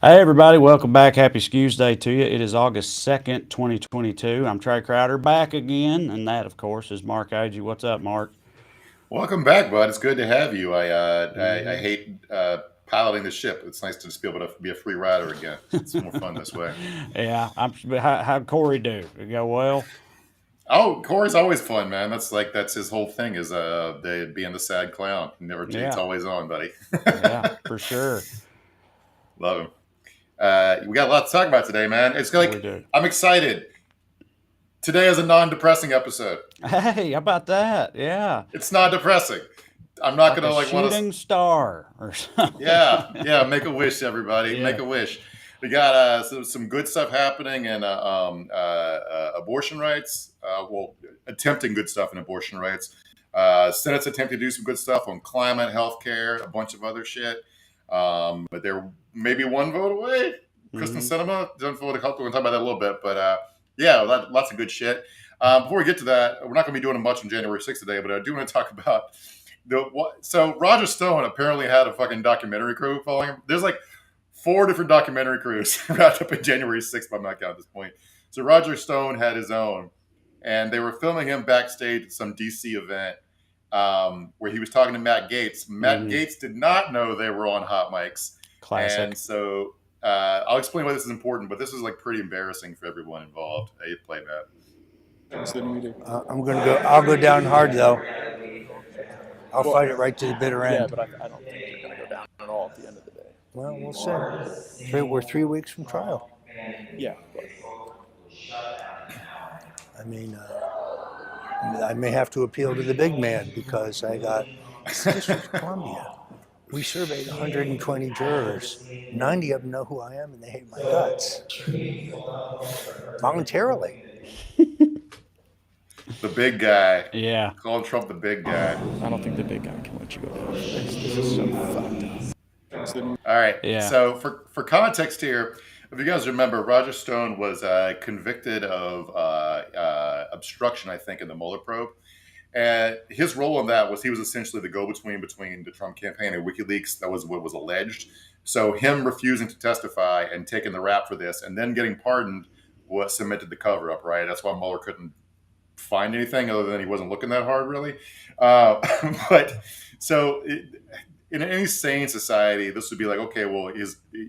Hey everybody, welcome back. Happy Skews Day to you. It is August 2nd, 2022. I'm Trey Crowder back again, and that, of course, is Mark Agee. What's up, Mark? Welcome back, bud. It's good to have you. I hmm hate piloting the ship. It's nice to just be able to be a free rider again. It's more fun this way. Yeah, how'd Corey do? Did it go well? Oh, Corey's always fun, man. That's his whole thing is they being the sad clown. Never, it's Yeah, always on, buddy. yeah, for sure. Love him. We got a lot to talk about today, man. It's We like do. I'm excited. Today is a non-depressing episode. Hey, how about that? Yeah, It's not depressing. I'm not like a gonna like want to. shooting star or something. Yeah, yeah. Make a wish, everybody. Make Yeah. a wish. We got some good stuff happening in abortion rights. Attempting good stuff in abortion rights. Senate's attempting to do some good stuff on climate, healthcare, a bunch of other shit. But they're maybe one vote away. Kristen hmm Sinema done vote a couple. We'll talk about that a little bit. But yeah, lots of good shit. Before we get to that, we're not going to be doing much on January 6th today, but I do want to talk about so Roger Stone apparently had a fucking documentary crew following him. There's like four different documentary crews wrapped up in January 6th by my count at this point. So Roger Stone had his own, and they were filming him backstage at some DC event where he was talking to Matt Gaetz. Matt hmm Gaetz did not know they were on hot mics, and Classic. so I'll explain why this is important. But this is like pretty embarrassing for everyone involved. Hey, play Matt. I'm going to go. I'll go down hard though. I'll fight it right to the bitter Yeah, end. but I don't think you're going to go down at all at the end of the day. Well, we'll see. We're 3 weeks from trial. Yeah, but I mean, I may have to appeal to the big man because I got District of Columbia. We surveyed 120 jurors. 90 of them know who I am and they hate my guts. Voluntarily. The big guy. Yeah. Calling Trump the big guy. I don't think the big guy can let you go down. This is so fucked up. All right. Yeah. So for context here, if you guys remember, Roger Stone was convicted of obstruction, I think, in the Mueller probe. And his role in that was he was essentially the go-between between the Trump campaign and WikiLeaks. That was what was alleged. So him refusing to testify and taking the rap for this and then getting pardoned was cemented the cover-up, right? That's why Mueller couldn't find anything other than he wasn't looking that hard, really. But so in any sane society, this would be like, okay, well,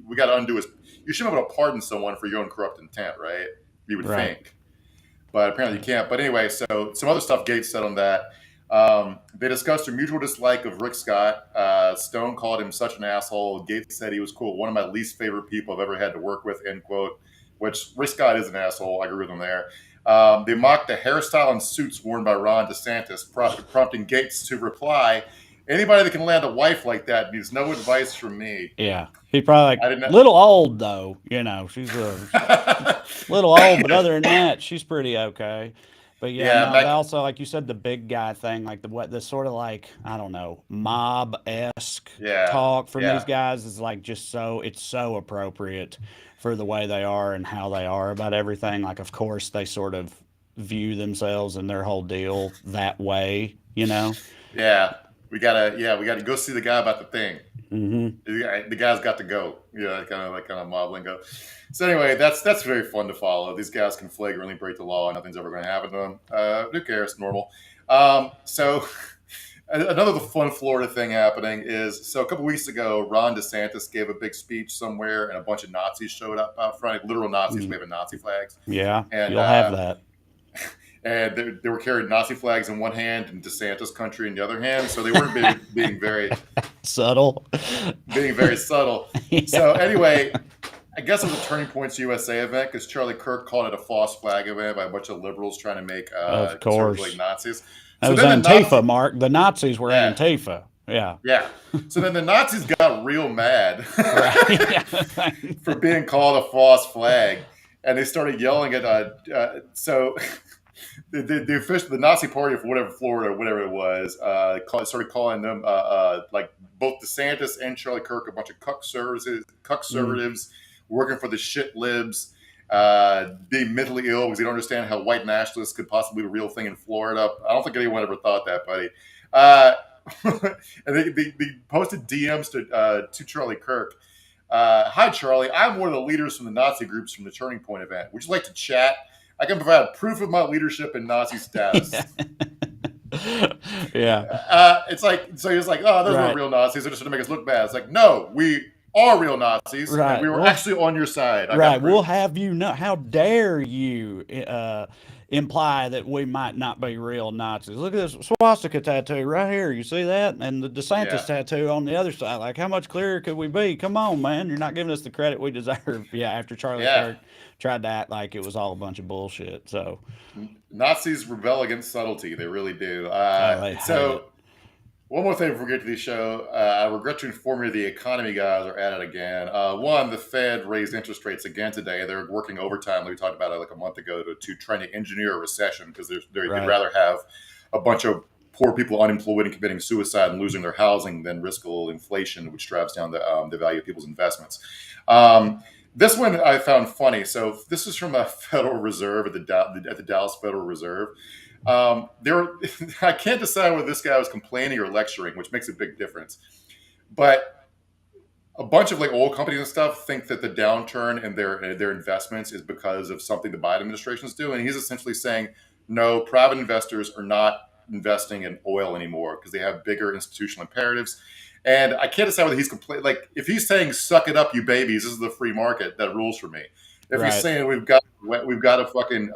we got to undo his. You shouldn't be able to pardon someone for your own corrupt intent, right? You would Right. think, but apparently you can't. But anyway, so some other stuff Gates said on that. They discussed a mutual dislike of Rick Scott. Stone called him such an asshole. Gates said he was, quote, one of my least favorite people I've ever had to work with, end quote, which Rick Scott is an asshole. I agree with him there. They mocked the hairstyle and suits worn by Ron DeSantis, prompting Gates to reply, anybody that can land a wife like that needs no advice from me. Yeah. He probably like I didn't little old though. She's a know. little old, but other than that, she's pretty okay. But yeah, Yeah, no, Mac. also like you said, the big guy thing, like the sort of like I don't know mob esque Yeah, talk from these yeah, guys is like just it's so appropriate for the way they are and how they are about everything. Like, of course, they sort of view themselves and their whole deal that way. yeah. We gotta go see the guy about the thing. hmm The guy's got to go. Yeah, kind of mob lingo. So anyway, that's very fun to follow. These guys can flagrantly break the law, and nothing's ever going to happen to them. Who cares? Normal. So another fun Florida thing happening is so a couple weeks ago, Ron DeSantis gave a big speech somewhere, and a bunch of Nazis showed up out front, like literal Nazis waving Nazi flags, Yeah, and you'll have that. they were carrying Nazi flags in one hand and DeSantis country in the other hand. So they weren't being very Subtle. subtle. So Yeah. anyway, I guess it was a Turning Points USA event because Charlie Kirk called it a false flag event by a bunch of liberals trying to make Of conservatives like course. Nazis. That So was then the Antifa, Nazi, Mark. The Nazis were yeah, Antifa. Yeah. yeah. So then the Nazis got real mad Right. Yeah. for being called a false flag, and they started yelling at. So the Nazi Party for whatever Florida, whatever it was, started calling them like both DeSantis and Charlie Kirk a bunch of Mm. cuckservatives working for the shit libs, being mentally ill because they don't understand how white nationalists could possibly be a real thing in Florida. I don't think anyone ever thought that, buddy. Uh, and they posted DMs to Charlie Kirk Hi, Charlie. I'm one of the leaders from the Nazi groups from the Turning Point event. Would you like to chat? I can provide proof of my leadership and Nazi status. Yeah. It's like, so he's like, oh, those weren't Right. real Nazis. They're just going to make us look bad. It's like, no, we are real Nazis, and Right. we were Well, actually on your side. I got right. We'll proof. have you know. How dare you imply that we might not be real Nazis? Look at this swastika tattoo right here. You see that? And the DeSantis Yeah. tattoo on the other side. Like, how much clearer could we be? Come on, man. You're not giving us the credit we deserve. Yeah, after Charlie Yeah. Kirk tried to act like it was all a bunch of bullshit. So, Nazis rebel against subtlety. They really do. they hate it. So, one more thing before we get to the show. I regret to inform you the economy guys are at it again. One, the Fed raised interest rates again today. They're working overtime, like we talked about it like a month ago, to try to engineer a recession because they'd Right. rather have a bunch of poor people unemployed and committing suicide and losing their housing than risk a little inflation, which drives down the value of people's investments. This one I found funny. So this is from a Federal Reserve at the Dallas Federal Reserve. I can't decide whether this guy was complaining or lecturing, which makes a big difference. But a bunch of like oil companies and stuff think that the downturn in their investments is because of something the Biden administration is doing. And he's essentially saying, no, private investors are not investing in oil anymore because they have bigger institutional imperatives. And I can't decide whether he's complaining. Like, if he's saying, "Suck it up, you babies. This is the free market that rules for me." If Right. he's saying we've got to fucking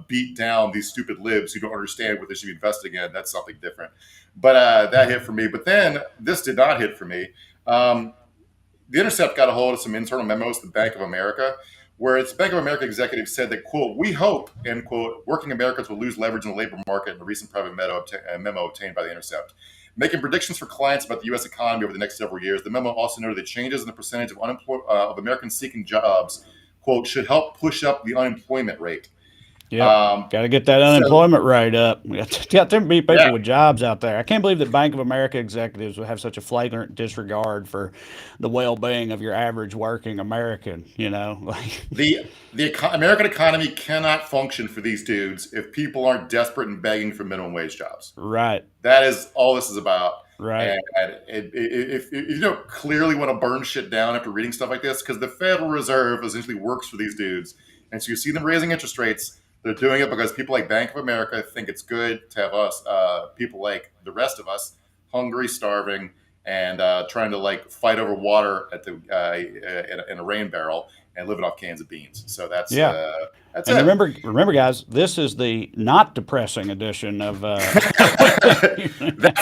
beat down these stupid libs who don't understand what they should be investing in, that's something different. But that hit for me. But then this did not hit for me. The Intercept got a hold of some internal memos to the Bank of America, where its Bank of America executive said that, quote, "We hope," end quote, "working Americans will lose leverage in the labor market," in a recent private memo obtained by the Intercept. Making predictions for clients about the U.S. economy over the next several years, the memo also noted that changes in the percentage of Americans seeking jobs, quote, "should help push up the unemployment rate." Yep. Got to get that unemployment rate up. We got to be people Yeah. with jobs out there. I can't believe that Bank of America executives would have such a flagrant disregard for the well-being of your average working American. You know, like The American economy cannot function for these dudes if people aren't desperate and begging for minimum wage jobs. right, That is all this is about. right, And if you don't clearly want to burn shit down after reading stuff like this, because the Federal Reserve essentially works for these dudes, and so you see them raising interest rates. They're doing it because people like Bank of America think it's good to have us, people like the rest of us, hungry, starving, and trying to like fight over water at the in a rain barrel and living off cans of beans. So that's yeah. that's And it. remember, guys, this is the not depressing edition of. That's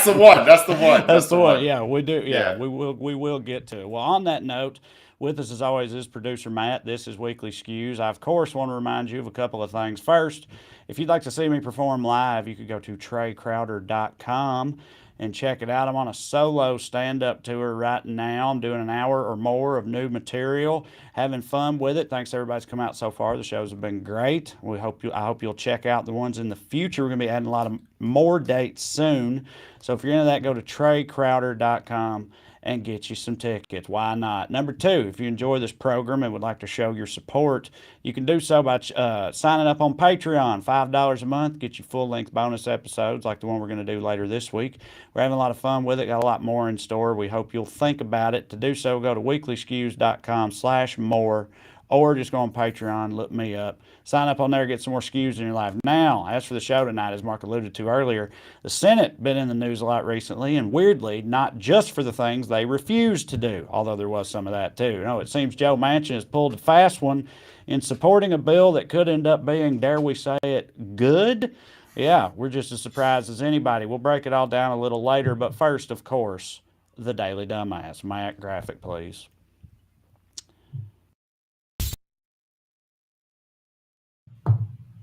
the one. That's the one. That's the one. Yeah, we do. Yeah, Yeah. we will get to it. Well, on that note, with us as always is producer Matt. This is Weekly Skews. I of course want to remind you of a couple of things. First, if you'd like to see me perform live, you could go to TreyCrowder.com and check it out. I'm on a solo stand-up tour right now. I'm doing an hour or more of new material, having fun with it. Thanks to everybody that's come out so far. The shows have been great. I hope you'll check out the ones in the future. We're going to be adding a lot of more dates soon. So if you're into that, go to TreyCrowder.com and get you some tickets. Why not? Number two, if you enjoy this program and would like to show your support, you can do so by signing up on Patreon. $5 a month, get you full-length bonus episodes like the one we're going to do later this week. We're having a lot of fun with it. Got a lot more in store. We hope you'll think about it. To do so, go to weeklyskews.com/more, or just go on Patreon, look me up. Sign up on there, get some more skews in your life. Now, as for the show tonight, as Mark alluded to earlier, the Senate been in the news a lot recently, and weirdly, not just for the things they refused to do, although there was some of that too. No, it seems Joe Manchin has pulled a fast one in supporting a bill that could end up being, dare we say it, good. Yeah, we're just as surprised as anybody. We'll break it all down a little later, but first, of course, the Daily Dumbass. Matt, graphic, please.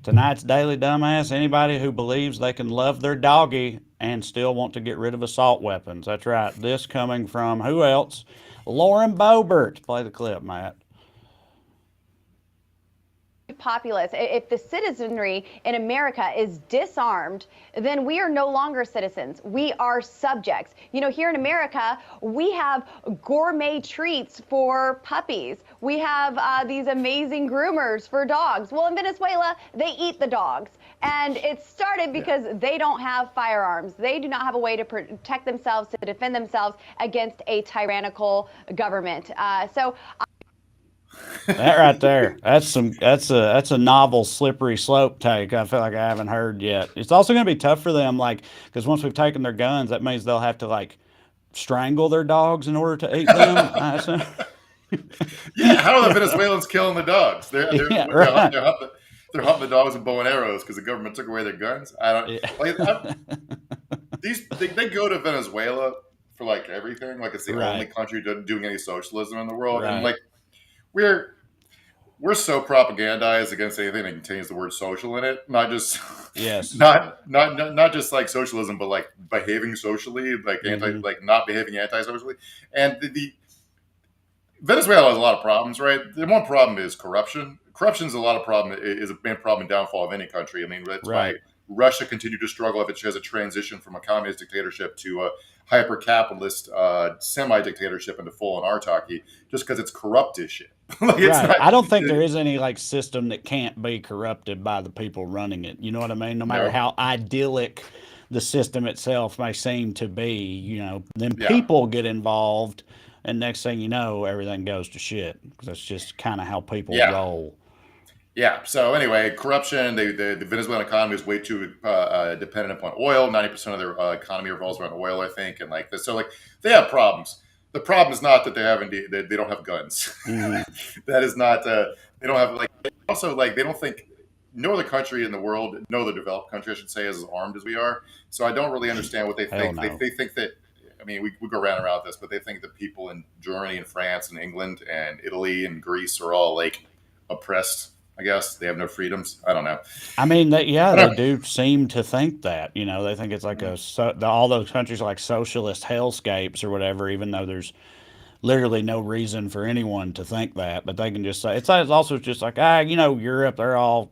Tonight's Daily Dumbass, anybody who believes they can love their doggy and still want to get rid of assault weapons. That's right. This coming from who else? Lauren Boebert. Play the clip, Matt. Populace. If the citizenry in America is disarmed, then we are no longer citizens. We are subjects. You know, here in America, we have gourmet treats for puppies. We have these amazing groomers for dogs. Well, in Venezuela, they eat the dogs. And it started because they don't have firearms. They do not have a way to protect themselves, to defend themselves against a tyrannical government. So that right there, that's a novel slippery slope take. I feel like I haven't heard yet. It's also going to be tough for them, like, because once we've taken their guns, that means they'll have to like strangle their dogs in order to eat them. I assume. Yeah, how are the Venezuelans killing the dogs? Yeah, right. They're hunting the dogs with bow and arrows because the government took away their guns. I don't Yeah. like they go to Venezuela for like everything. Like it's the only Right. country doing any socialism in the world, and Right. like we're so propagandized against anything that contains the word social in it. Not just Yes. not just like socialism, but like behaving socially, like Mhm. like not behaving anti-socially. And the Venezuela has a lot of problems, right? The one problem is corruption. Corruption is a main problem and downfall of any country. I mean, that's why Right. Russia continued to struggle if it has a transition from a communist dictatorship to a hyper-capitalist semi-dictatorship into full autarky, just because it's corrupt as shit. Like it's Right. not. I don't think there is any like system that can't be corrupted by the people running it. You know what I mean? No matter No. how idyllic the system itself may seem to be, then Yeah. people get involved, and next thing you know, everything goes to shit. 'Cause that's just kind of how people Yeah. roll. Yeah. So anyway, corruption. The Venezuelan economy is way too dependent upon oil. 90% of their economy revolves around oil, I think, and like this. So like they have problems. The problem is not that they don't have guns. Mhm. That is not. They don't have like. Also, like they don't think no other country in the world, no other developed country, I should say, is as armed as we are. So I don't really understand what they Hell think. no. They think that. I mean, we go around and around this, but they think that people in Germany and France and England and Italy and Greece are all like oppressed. I guess they have no freedoms. I don't know. I mean, I they don't- do seem to think that. They think it's like all those countries are like socialist hellscapes or whatever, even though there's literally no reason for anyone to think that. But they can just say it's also just like Europe, they're all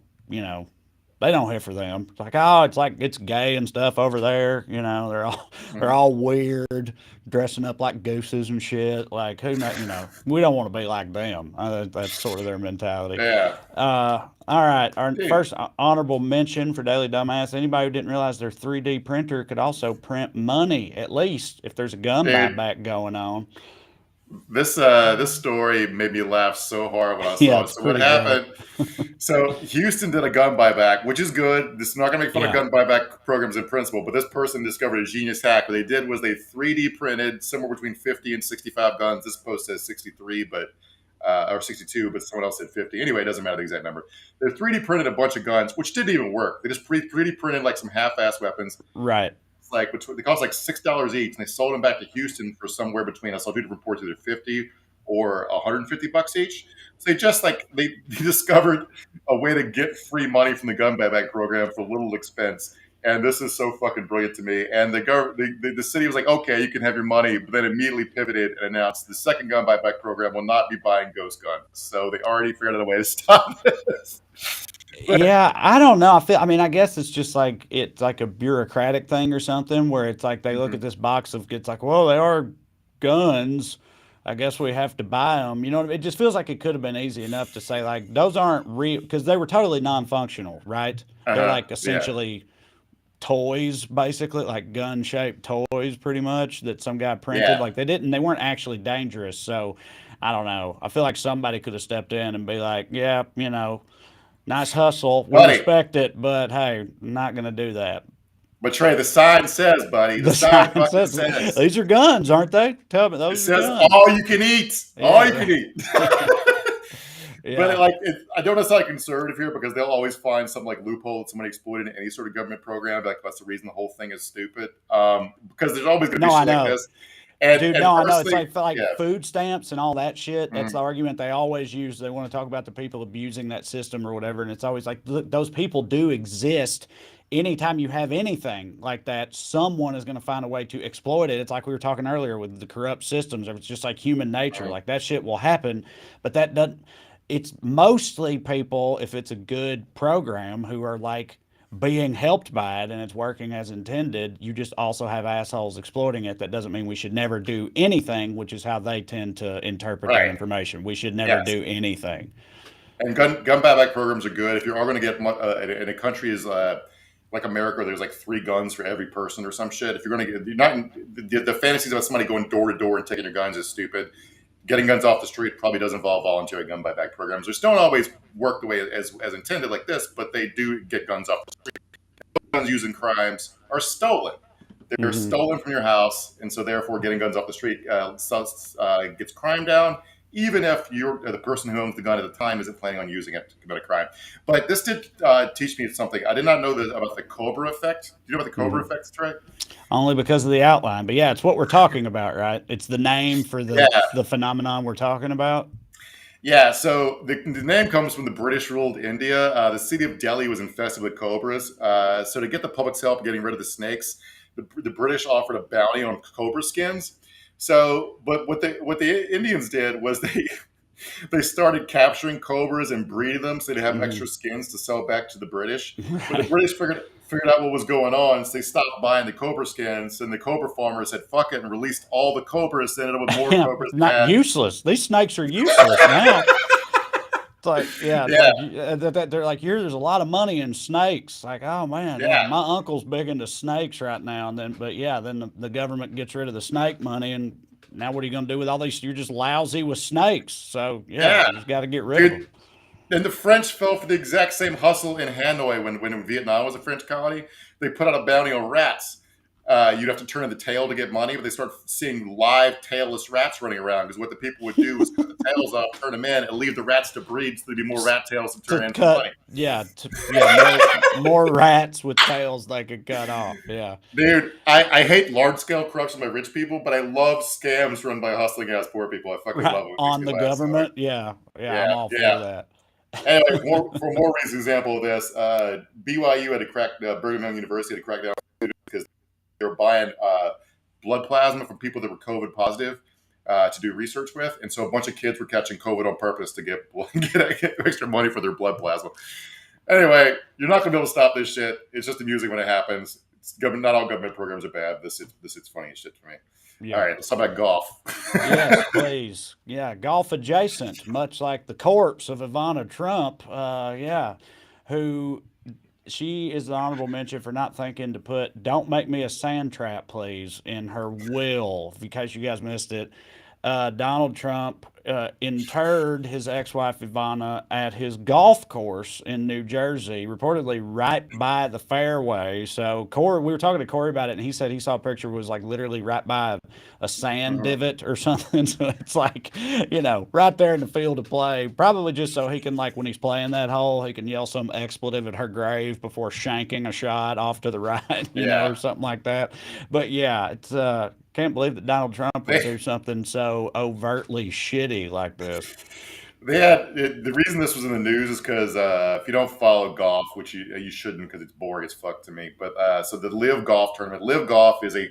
they don't hit for them. It's like it's gay and stuff over there. They're all weird, dressing up like gooses and shit. Like who know? We don't want to be like them. That's sort of their mentality. Yeah. All right. Our Dude. first honorable mention for Daily Dumbass. Anybody who didn't realize their 3D printer could also print money, at least if there's a gun Dude. buyback going on. This story made me laugh so hard when I saw Yeah, it. it's So what pretty happened? So Houston did a gun buyback, which is good. This is not going to make fun Yeah. of gun buyback programs in principle, but this person discovered a genius hack. What they did was they 3D printed somewhere between 50 and 65 guns. This post says 63, or 62, but someone else said 50. Anyway, it doesn't matter the exact number. They 3D printed a bunch of guns, which didn't even work. They just 3D printed like some half-ass weapons. Right. It's like they cost like $6 each, and they sold them back to Houston for somewhere between. I saw two different reports, either 50 or $150 each. So they discovered a way to get free money from the gun buyback program for little expense. And this is so fucking brilliant to me. And the city was like, okay, you can have your money, but then immediately pivoted and announced the second gun buyback program will not be buying ghost guns. So they already figured out a way to stop this. Yeah, I don't know. I guess it's just like it's like a bureaucratic thing or something where it's like they look at this box of it's like, well, they are guns. I guess we have to buy them. It just feels like it could have been easy enough to say like those aren't real because they were totally non-functional, right? They're like essentially toys, basically, like gun-shaped toys, pretty much that some guy printed. Yeah. Like they weren't actually dangerous. So I don't know. I feel like somebody could have stepped in and be like, yeah, nice hustle. We Buddy. respect it, but hey, not going to do that. But Trey, the sign says, buddy, the sign fucking says. These are guns, aren't they? Tell me, It those are says guns. all you can eat. All you can eat. Yeah. But I don't necessarily conservative here because they'll always find some like loophole that somebody exploited in any sort of government program. Like that's the reason the whole thing is stupid. Because there's always going to be shit like this. And, Dude, and no, I know. It's personally- like yeah. food stamps and all that shit. That's the argument they always use. They want to talk about the people abusing that system or whatever. And it's always like, look, those people do exist. Anytime you have anything like that, someone is going to find a way to exploit it. It's like we were talking earlier with the corrupt systems. It's just like human nature. Right. Like that shit will happen. But that doesn't, it's mostly people, if it's a good program, who are like being helped by it and it's working as intended. You just also have assholes exploiting it. That doesn't mean we should never do anything, which is how they tend to interpret that Right. information. We should never Yes. do anything. And gun buyback programs are good if you are going to get in a country is like America, there's like 3 guns for every person or some shit. If you're going to get, you're not the fantasies about somebody going door to door and taking your guns is stupid. Getting guns off the street probably does involve voluntary gun buyback programs, which don't always work the way as intended like this, but they do get guns off the street. Guns used in crimes are stolen. They're stolen from your house, and so therefore getting guns off the street gets crime down, even if you're the person who owns the gun at the time isn't planning on using it to commit a crime. But this did teach me something. I did not know about the Cobra effect. Do you know about the Cobra effect, Trey? Only because of the outline. But yeah, it's what we're talking about, right? It's the name for the phenomenon we're talking about. Yeah, so the name comes from the British ruled India. The city of Delhi was infested with cobras. So to get the public's help getting rid of the snakes, the British offered a bounty on cobra skins. So, but what the Indians did was they started capturing cobras and breeding them so they'd have extra skins to sell back to the British. But the British figured out what was going on, so they stopped buying the cobra skins, and the cobra farmers said "fuck it" and released all the cobras. They ended up with more cobras. Not useless. These snakes are useless now. It's like, they're like, there's a lot of money in snakes. Like, oh man, my uncle's big into snakes right now. And then, then the government gets rid of the snake money, and now what are you going to do with all these? You're just lousy with snakes. So you just got to get rid of them. And the French fell for the exact same hustle in Hanoi when Vietnam was a French colony. They put out a bounty on rats. You'd have to turn in the tail to get money, but they start seeing live tailless rats running around because what the people would do was cut the tails off, turn them in, and leave the rats to breed so there'd be more rat tails to turn into money. More rats with tails they could cut off. Yeah, dude, I hate large scale corruption by rich people, but I love scams run by hustling ass poor people. I fucking love it on the government. I'm all for that. Anyway, for more recent example of this, BYU had to crack Brigham Young University had to crack down because they were buying blood plasma from people that were COVID positive to do research with, and so a bunch of kids were catching COVID on purpose to get extra money for their blood plasma. Anyway, you're not going to be able to stop this shit. It's just amusing when it happens. Not all government programs are bad. This is funny as shit for me. Yeah. All right, let's talk about golf. Yes, please. Yeah, golf adjacent, much like the corpse of Ivana Trump. Who she is the honorable mention for not thinking to put "Don't make me a sand trap, please" in her will. In case you guys missed it, Donald Trump interred his ex-wife Ivana at his golf course in New Jersey, reportedly right by the fairway. So Corey, we were talking to Corey about it, and he said he saw a picture was like literally right by a sand divot or something. So it's like, right there in the field of play, probably just so he can, like, when he's playing that hole, he can yell some expletive at her grave before shanking a shot off to the right, you know, or something like that. But yeah, it's can't believe that Donald Trump would do something so overtly shitty like this. The reason this was in the news is because if you don't follow golf, which you shouldn't because it's boring as fuck to me. But so the Live Golf tournament, Live Golf is a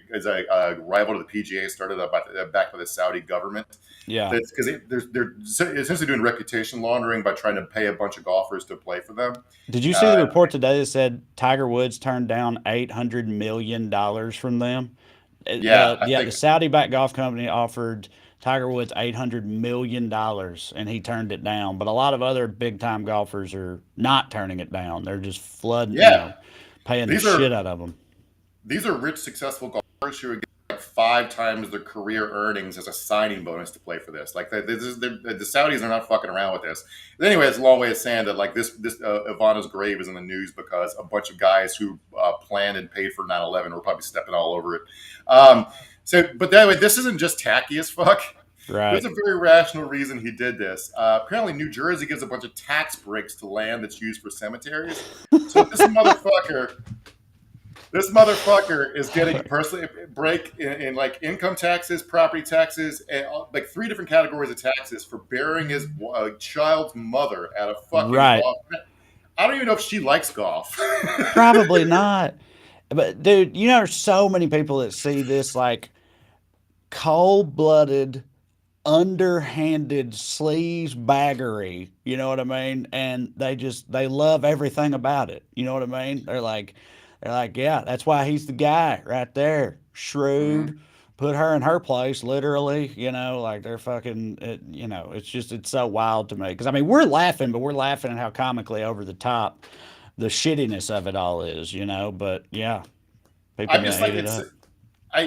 rival to the PGA, started up back by the Saudi government. Yeah, because they're essentially doing reputation laundering by trying to pay a bunch of golfers to play for them. Did you see the report today that said Tiger Woods turned down $800 million from them? The Saudi-backed golf company offered Tiger Woods $800 million, and he turned it down. But a lot of other big-time golfers are not turning it down. They're just flooding, paying the shit out of them. These are rich, successful golfers who are getting like 5 times their career earnings as a signing bonus to play for this. Like the Saudis are not fucking around with this. But anyway, it's a long way of saying that like this Ivana's grave is in the news because a bunch of guys who planned and paid for 9/11 were probably stepping all over it. But that way, this isn't just tacky as fuck. Right. There's a very rational reason he did this. Apparently, New Jersey gives a bunch of tax breaks to land that's used for cemeteries. So this motherfucker is getting personally break in like income taxes, property taxes, and like 3 different categories of taxes for burying his child's mother at a fucking golf. I don't even know if she likes golf. Probably not. But dude, there's so many people that see this like cold-blooded, underhanded sleaze baggery, you know what I mean? And they love everything about it. You know what I mean? They're like, yeah, that's why he's the guy right there. Shrewd, put her in her place, literally. Like they're fucking. It's so wild to me because I mean we're laughing, but we're laughing at how comically over the top the shittiness of it all is. But yeah, people I'm gonna just eat like it it's. up.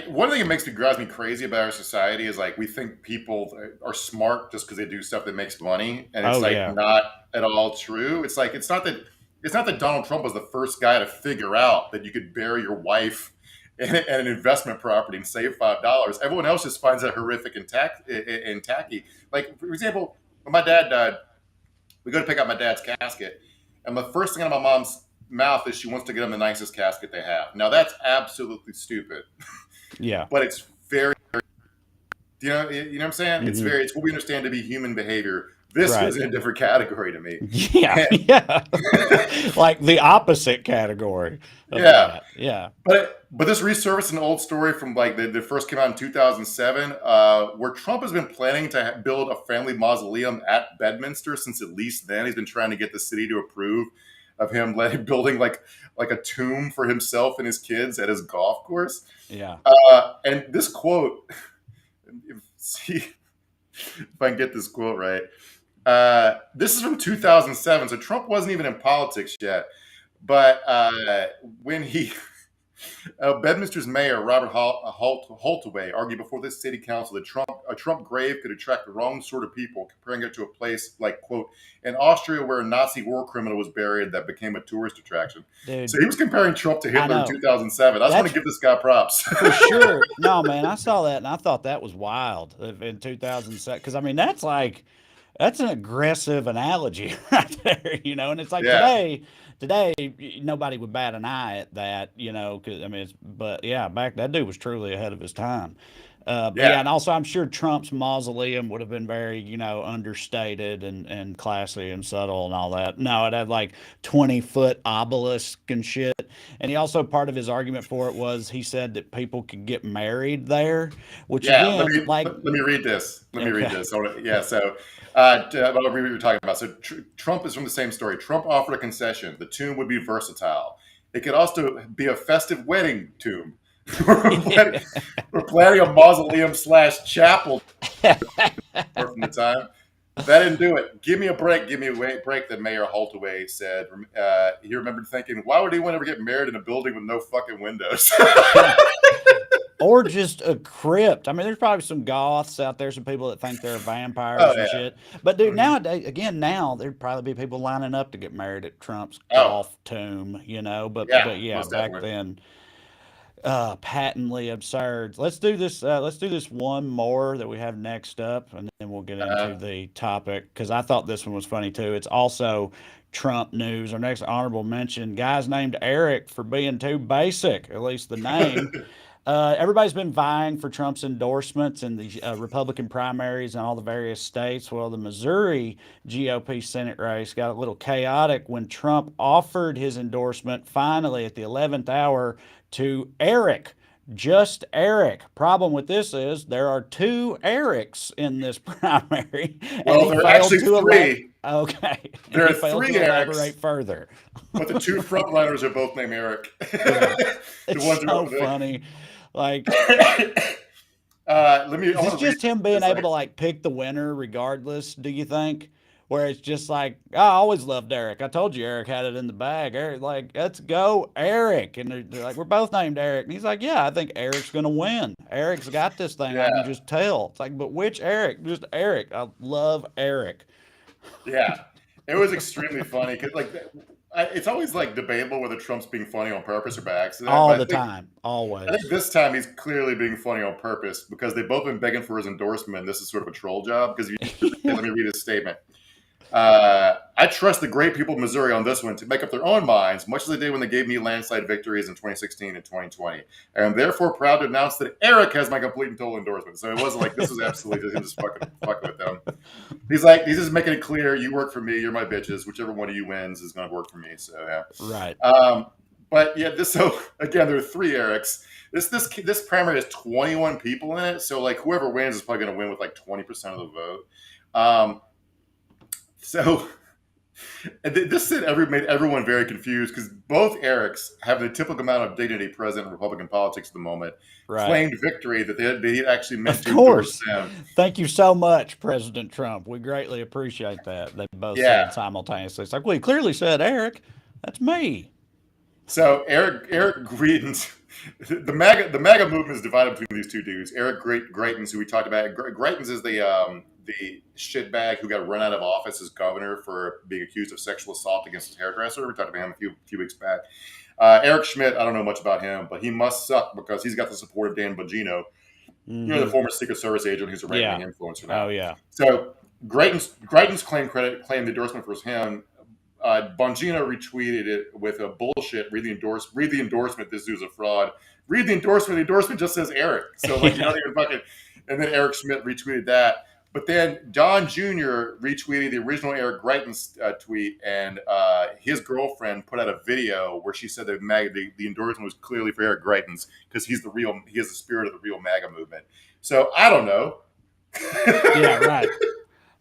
One thing that drives me crazy about our society is like we think people are smart just because they do stuff that makes money, and it's Oh like yeah, not at all true. It's like it's not that Donald Trump was the first guy to figure out that you could bury your wife in an investment property and save $5. Everyone else just finds that horrific and tacky. Like for example, when my dad died, we go to pick up my dad's casket, and the first thing out of my mom's mouth is she wants to get him the nicest casket they have. Now that's absolutely stupid, yeah. but it's very, you know what I'm saying? Hmm. It's what we understand to be human behavior. This Right. was in a different category to me. Yeah, And, yeah. Like the opposite category of yeah, that. Yeah. but this resurfaced an old story from like the first came out in 2007, where Trump has been planning to build a family mausoleum at Bedminster since at least then. He's been trying to get the city to approve of him building like a tomb for himself and his kids at his golf course. Yeah. And this quote, see if I can get this quote right. This is from 2007, so Trump wasn't even in politics yet. But when Bedminster's mayor Robert Holtaway argued before this city council that a Trump grave could attract the wrong sort of people, comparing it to a place like, quote, in Austria where a Nazi war criminal was buried that became a tourist attraction. Dude, So he was comparing Trump to I Hitler in know. 2007. I just want That's to give this guy props. for sure. No, man, I saw that and I thought that was wild in 2007. Because, I mean, that's an aggressive analogy right there, and it's like Yeah, today nobody would bat an eye at that, because I mean, but yeah, back that dude was truly ahead of his time. But yeah, yeah. and also I'm sure Trump's mausoleum would have been very, understated and classy and subtle and all that. No, it had like 20-foot obelisk and shit. And he also part of his argument for it was he said that people could get married there, which Yeah, again, like, let me read this. Let me read okay, this. Yeah, so what we were talking about. So Trump is from the same story. Trump offered a concession. The tomb would be versatile. It could also be a festive wedding tomb. we're, planning, we're planning a mausoleum / chapel from the time. That didn't do it. Give me a break. Give me a break, that Mayor Holtaway said. He remembered thinking, why would anyone ever get married in a building with no fucking windows? yeah. Or just a crypt. I mean, there's probably some goths out there, some people that think they're Oh, vampires and yeah. shit. But dude, Mhm. nowadays, again, now there'd probably be people lining up to get married at Trump's Oh, golf tomb, yeah, but yeah, most back definitely. then, patently absurd. Let's do this. Let's do this one more that we have next up, and then we'll get into Uh, the topic because I thought this one was funny too. It's also Trump news. Our next honorable mention: guys named Eric for being too basic. At least the name. Everybody's been vying for Trump's endorsements in the Republican primaries in all the various states. Well, the Missouri GOP Senate race got a little chaotic when Trump offered his endorsement finally at the 11th hour to Eric. Just Eric. Problem with this is there are two Erics in this primary, and well, he there are failed actually to elab. three. Okay, and There he are failed three to Erics, elaborate further. but the two frontrunners are both named Eric. Yeah, The it's ones who so are funny. Like, let me. I is want this to read just him being this. able to like pick the winner regardless, do you think? Where it's just like, I always loved Eric. I told you Eric had it in the bag. Eric, like, let's go, Eric. And they're like, we're both named Eric. And he's like, yeah, I think Eric's going to win. Eric's got this thing. I can Yeah, just tell. It's like, but which Eric? Just Eric. I love Eric yeah. It was extremely funny because it's always like debatable whether Trump's being funny on purpose or by accident. all But the time, I think always. this time he's clearly being funny on purpose because they've both been begging for his endorsement. This is sort of a troll job because let me read his statement. I trust the great people of Missouri on this one to make up their own minds, much as they did when they gave me landslide victories in 2016 and 2020. And I'm therefore proud to announce that Eric has my complete and total endorsement. So it wasn't like this was absolutely just him just fucking with them. He's just making it clear, you work for me, you're my bitches. Whichever one of you wins is going to work for me. So yeah. Right. But yeah, so again, there are three Erics. This primary has 21 people in it. So like whoever wins is probably going to win with like 20% of the vote. So And this made everyone very confused because both Erics, having the typical amount of dignity present in Republican politics at the moment, Right. claimed victory that they had actually meant Of to endorse course. them. Thank you so much, President Trump. We greatly appreciate that. They both Yeah. said simultaneously. It's like, well, he clearly said, Eric, that's me. So Eric Greitens, the MAGA movement is divided between these two dudes. Eric Greitens, who we talked about. Greitens is the shitbag who got run out of office as governor for being accused of sexual assault against his hairdresser. We talked about him a few weeks back. Eric Schmidt, I don't know much about him, but he must suck because he's got the support of Dan Bongino, the former Secret Service agent who's a right-wing influencer now. Oh, yeah. So Greitens claimed the endorsement was him. Bongino retweeted it with a bullshit. Read the endorsement. This dude's a fraud. Read the endorsement. The endorsement just says Eric. So like you're not even fucking. And then Eric Schmidt retweeted that. But then Don Jr. retweeted the original Eric Greitens tweet, and his girlfriend put out a video where she said that the endorsement was clearly for Eric Greitens because he has the spirit of the real MAGA movement. So I don't know. Yeah, right.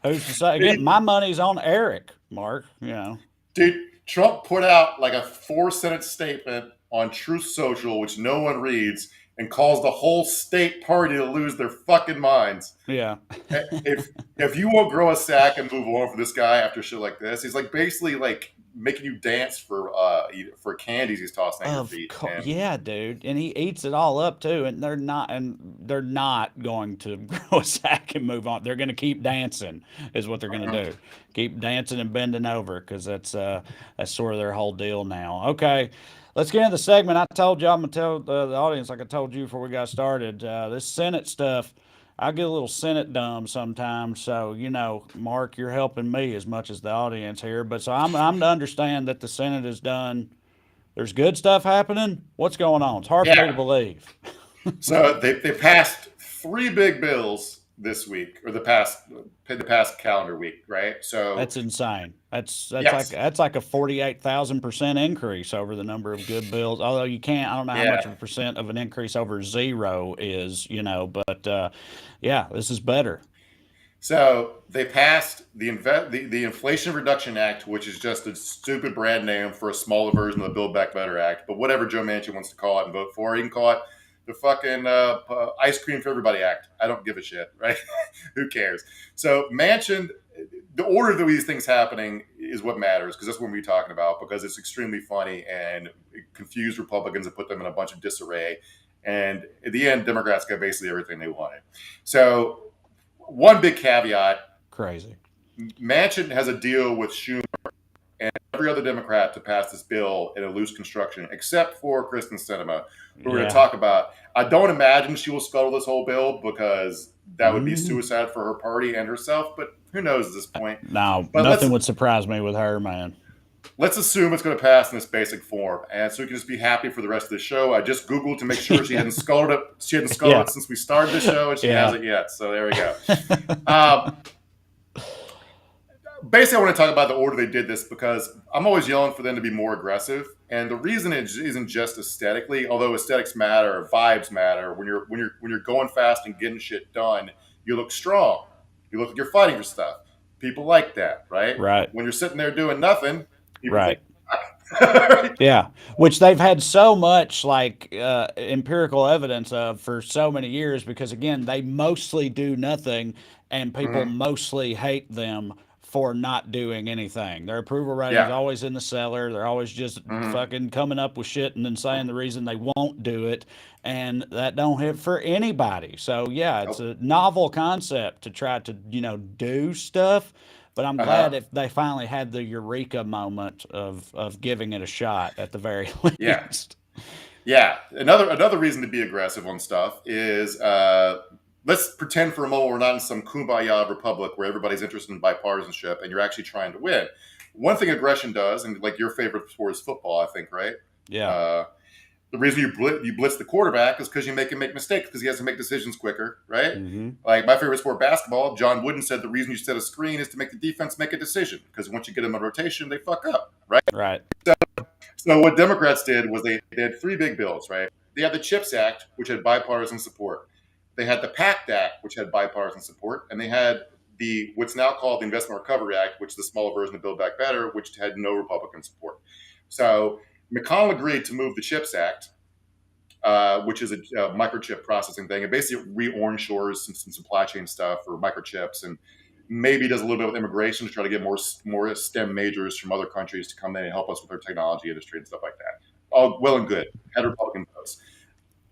Who's to say? Again, my money's on Eric, Mark. You know, dude. Trump put out like a 4-sentence statement on Truth Social, which no one reads, and calls the whole state party to lose their fucking minds. Yeah. if you won't grow a sack and move on from this guy after shit like this, he's like basically like making you dance for candies he's tossing at your feet. Yeah, dude, and he eats it all up too. And they're not going to grow a sack and move on. They're going to keep dancing, is what they're going to do. Keep dancing and bending over because that's sort of their whole deal now. Okay. Let's get into the segment. I told you I'm going to tell the audience, like I told you before we got started, this Senate stuff, I get a little Senate dumb sometimes. So, you know, Mark, you're helping me as much as the audience here. But so I'm to understand that the Senate is done. There's good stuff happening. What's going on? It's hard for me to believe. So they passed 3 big bills this week, or the past calendar week, right? So that's insane. That's yes. like a 48,000% increase over the number of good bills. Although you can't, I don't know how much of a percent of an increase over zero is, you know, but yeah, this is better. So they passed the Inflation Reduction Act, which is just a stupid brand name for a smaller version of the Build Back Better Act. But whatever Joe Manchin wants to call it and vote for, he can call it the fucking Ice Cream for Everybody Act. I don't give a shit, right? Who cares? So Manchin, the order of these things happening is what matters, because that's what we're talking about, because it's extremely funny and it confused Republicans and put them in a bunch of disarray. And at the end, Democrats got basically everything they wanted. So one big caveat. Crazy. Manchin has a deal with Schumer and every other Democrat to pass this bill in a loose construction, except for Kristen Sinema, who we're going to talk about. I don't imagine she will scuttle this whole bill because that would be suicide for her party and herself, but who knows at this point. No, but nothing would surprise me with her, man. Let's assume it's going to pass in this basic form, and so we can just be happy for the rest of the show. I just Googled to make sure she hadn't scuttled it. She hadn't scuttled it since we started the show, and she hasn't yet. So there we go. Basically, I want to talk about the order they did this because I'm always yelling for them to be more aggressive, and the reason it isn't just aesthetically, although aesthetics matter, vibes matter. When you're going fast and getting shit done, you look strong. You look like you're fighting for stuff. People like that, right? Right. When you're sitting there doing nothing, right. Yeah, which they've had so much like empirical evidence of for so many years, because again, they mostly do nothing, and people mostly hate them for not doing anything. Their approval rating is always in the cellar. They're always just fucking coming up with shit and then saying the reason they won't do it, and that don't hit for anybody. So yeah, it's a novel concept to try to, you know, do stuff. But I'm glad if they finally had the eureka moment of giving it a shot at the very least. Yeah. Another reason to be aggressive on stuff is let's pretend for a moment we're not in some kumbaya republic where everybody's interested in bipartisanship and you're actually trying to win. One thing aggression does, and like your favorite sport is football, I think, right? Yeah. The reason you blitz the quarterback is because you make him make mistakes because he has to make decisions quicker, right? Like my favorite sport, basketball, John Wooden said the reason you set a screen is to make the defense make a decision, because once you get them in rotation, they fuck up, right? Right. So what Democrats did was they had 3 big bills, right? They had the CHIPS Act, which had bipartisan support. They had the PACT Act, which had bipartisan support, and they had the what's now called the Investment Recovery Act, which is the smaller version of Build Back Better, which had no Republican support. So McConnell agreed to move the CHIPS Act, which is a microchip processing thing. It basically re-onshores some supply chain stuff for microchips, and maybe does a little bit with immigration to try to get more STEM majors from other countries to come in and help us with our technology industry and stuff like that. All well and good. Had Republican votes.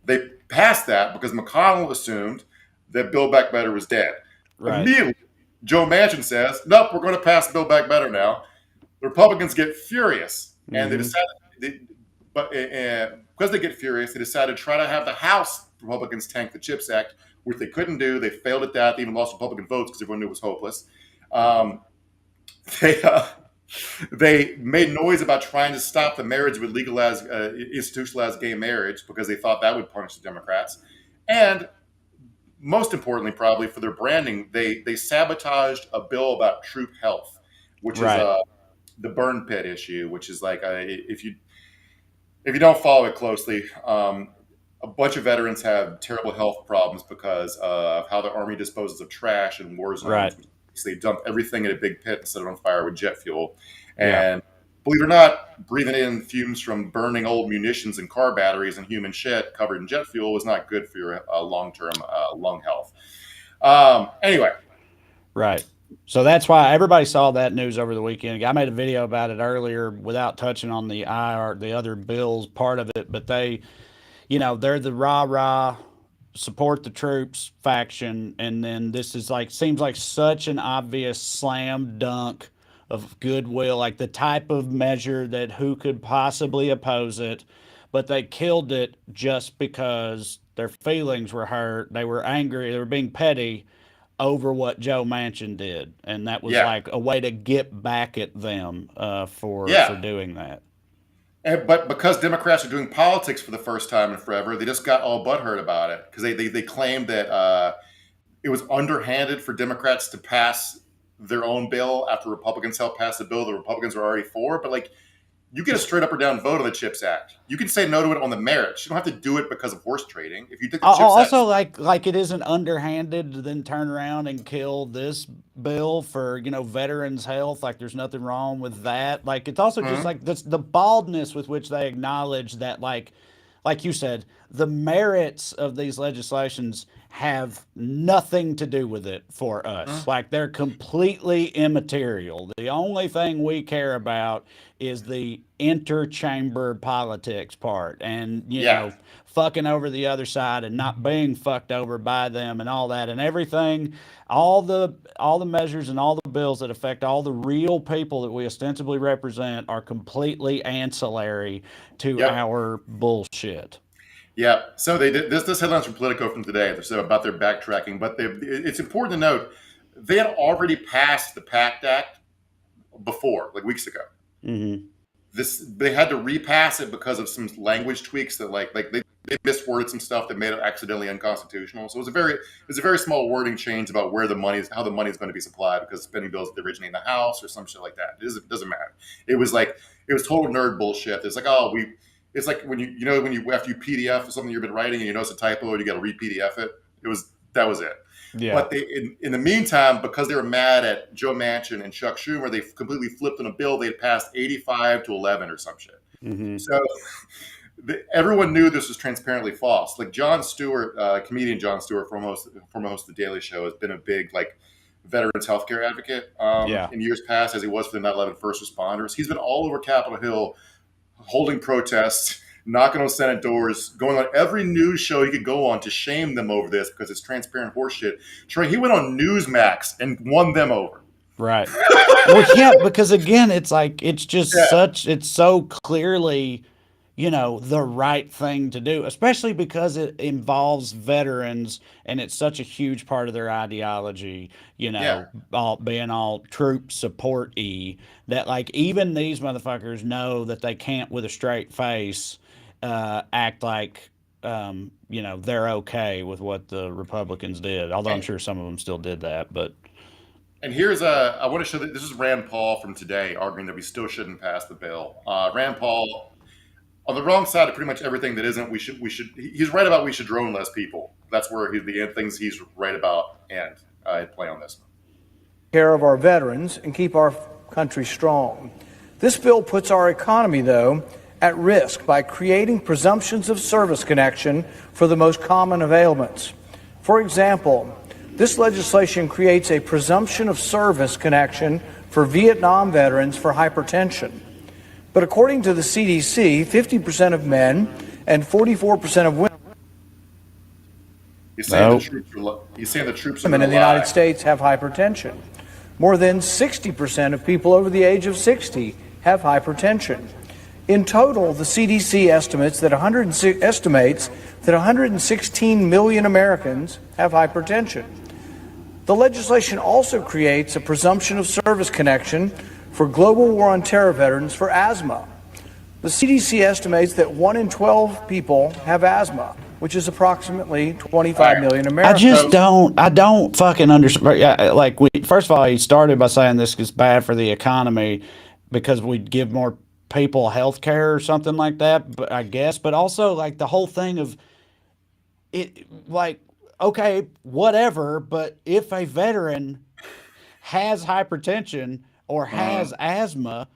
They passed that because McConnell assumed that Build Back Better was dead. Right. Immediately, Joe Manchin says, "Nope, we're going to pass Build Back Better now." The Republicans get furious, and they decided, because they get furious, they decided to try to have the House Republicans tank the CHIPS Act, which they couldn't do. They failed at that. They even lost Republican votes because everyone knew it was hopeless. They made noise about trying to stop the marriage with legalized, institutionalized gay marriage because they thought that would punish the Democrats. And most importantly, probably for their branding, they sabotaged a bill about troop health, which is the burn pit issue, which is like if you don't follow it closely, a bunch of veterans have terrible health problems because of how the Army disposes of trash in war zones. Right. So they dump everything in a big pit and set it on fire with jet fuel. And believe it or not, breathing in fumes from burning old munitions and car batteries and human shit covered in jet fuel was not good for your long-term lung health. Anyway. Right. So that's why everybody saw that news over the weekend. I made a video about it earlier without touching on the other bills part of it, but they, they're the rah-rah, support the troops faction, and then this is seems like such an obvious slam dunk of goodwill, like the type of measure that who could possibly oppose it, but they killed it just because their feelings were hurt. They were angry. They were being petty over what Joe Manchin did, and that was like a way to get back at them for doing that. But because Democrats are doing politics for the first time in forever, they just got all butthurt about it because they claimed that it was underhanded for Democrats to pass their own bill after Republicans helped pass the bill the Republicans were already for. But you get a straight up or down vote on the CHIPS Act. You can say no to it on the merits. You don't have to do it because of horse trading. If you think the CHIPS also Act, like it isn't underhanded to then turn around and kill this bill for veterans' health. Like there's nothing wrong with that. Like it's also just like the baldness with which they acknowledge that like you said, the merits of these legislations have nothing to do with it for us. Like they're completely immaterial. The only thing we care about is the interchamber politics part, and you know, fucking over the other side and not being fucked over by them and all that and everything. All the measures and all the bills that affect all the real people that we ostensibly represent are completely ancillary to our bullshit. Yeah. So they did this headline's from Politico from today. They're about their backtracking, but it's important to note they had already passed the PACT Act before, like weeks ago. Mm-hmm. They had to repass it because of some language tweaks that they misworded some stuff that made it accidentally unconstitutional. So it was a very small wording change about how the money is going to be supplied because spending bills originate in the House or some shit like that. It doesn't matter. It was total nerd bullshit. It's like, it's like when you after you PDF something you've been writing and you notice a typo and you got to re-PDF it. That was it. Yeah. But in the meantime, because they were mad at Joe Manchin and Chuck Schumer, they completely flipped on a bill. They had passed 85-11 or some shit. Mm-hmm. So everyone knew this was transparently false. Like Jon Stewart, comedian Jon Stewart, former host of The Daily Show, has been a big veterans healthcare advocate in years past, as he was for the 9/11 first responders. He's been all over Capitol Hill holding protests, knocking on Senate doors, going on every news show he could go on to shame them over this because it's transparent horseshit. Trey, he went on Newsmax and won them over. Right. Well, yeah, because again, it's it's so clearly, the right thing to do, especially because it involves veterans and it's such a huge part of their ideology, being all troop support-y, that even these motherfuckers know that they can't with a straight face act like they're okay with what the Republicans did, although I'm sure some of them still did that. But and I want to show that this is Rand Paul from today arguing that we still shouldn't pass the bill. Rand Paul on the wrong side of pretty much everything that isn't. He's right about we should drone less people. That's where the things he's right about and play on this one. care of our veterans and keep our country strong. This bill puts our economy, though, at risk by creating presumptions of service connection for the most common of ailments. For example, this legislation creates a presumption of service connection for Vietnam veterans for hypertension. But according to the CDC, 50% of men and 44% of women He's saying the troops are in the gonna United lie. States have hypertension. More than 60% of people over the age of 60 have hypertension. In total, the CDC estimates that 116 million Americans have hypertension. The legislation also creates a presumption of service connection for global war on terror veterans for asthma. The CDC estimates that 1 in 12 people have asthma, which is approximately 25 million I Americans. just I don't fucking understand. Like, first of all, he started by saying this is bad for the economy because we give more people health care or something like that, but I guess, but also like the whole thing of it, like, okay, whatever, but if a veteran has hypertension or has asthma,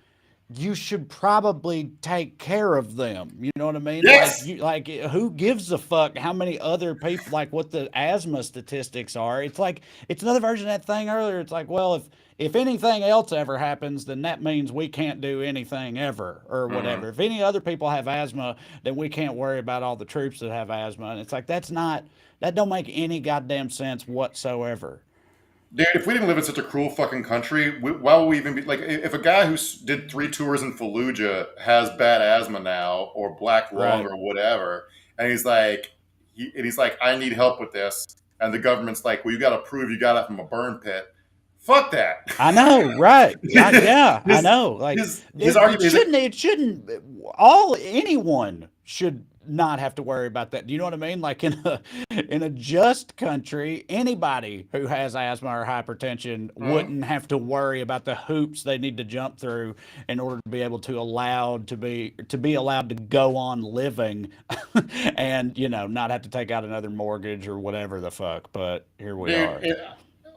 you should probably take care of them. You know what I mean? Yes. Like who gives a fuck how many other people, like what the asthma statistics are? It's like, it's another version of that thing earlier. It's like, well, if anything else ever happens, then that means we can't do anything ever or whatever. If any other people have asthma, then we can't worry about all the troops that have asthma. And it's like, that don't make any goddamn sense whatsoever. Dude, if we didn't live in such a cruel fucking country, why would we even be like? If a guy who did 3 tours in Fallujah has bad asthma now, or black lung, Right. or whatever, and he's like, I need help with this, and the government's like, well, you got to prove you got it from a burn pit. Fuck that. I know, right? Yeah, I His know. Like, his argument is it shouldn't. Anyone should not have to worry about that. Do you know what I mean? Like in a just country, anybody who has asthma or hypertension wouldn't have to worry about the hoops they need to jump through in order to be able to be allowed to go on living, and not have to take out another mortgage or whatever the fuck. But here we dude. are.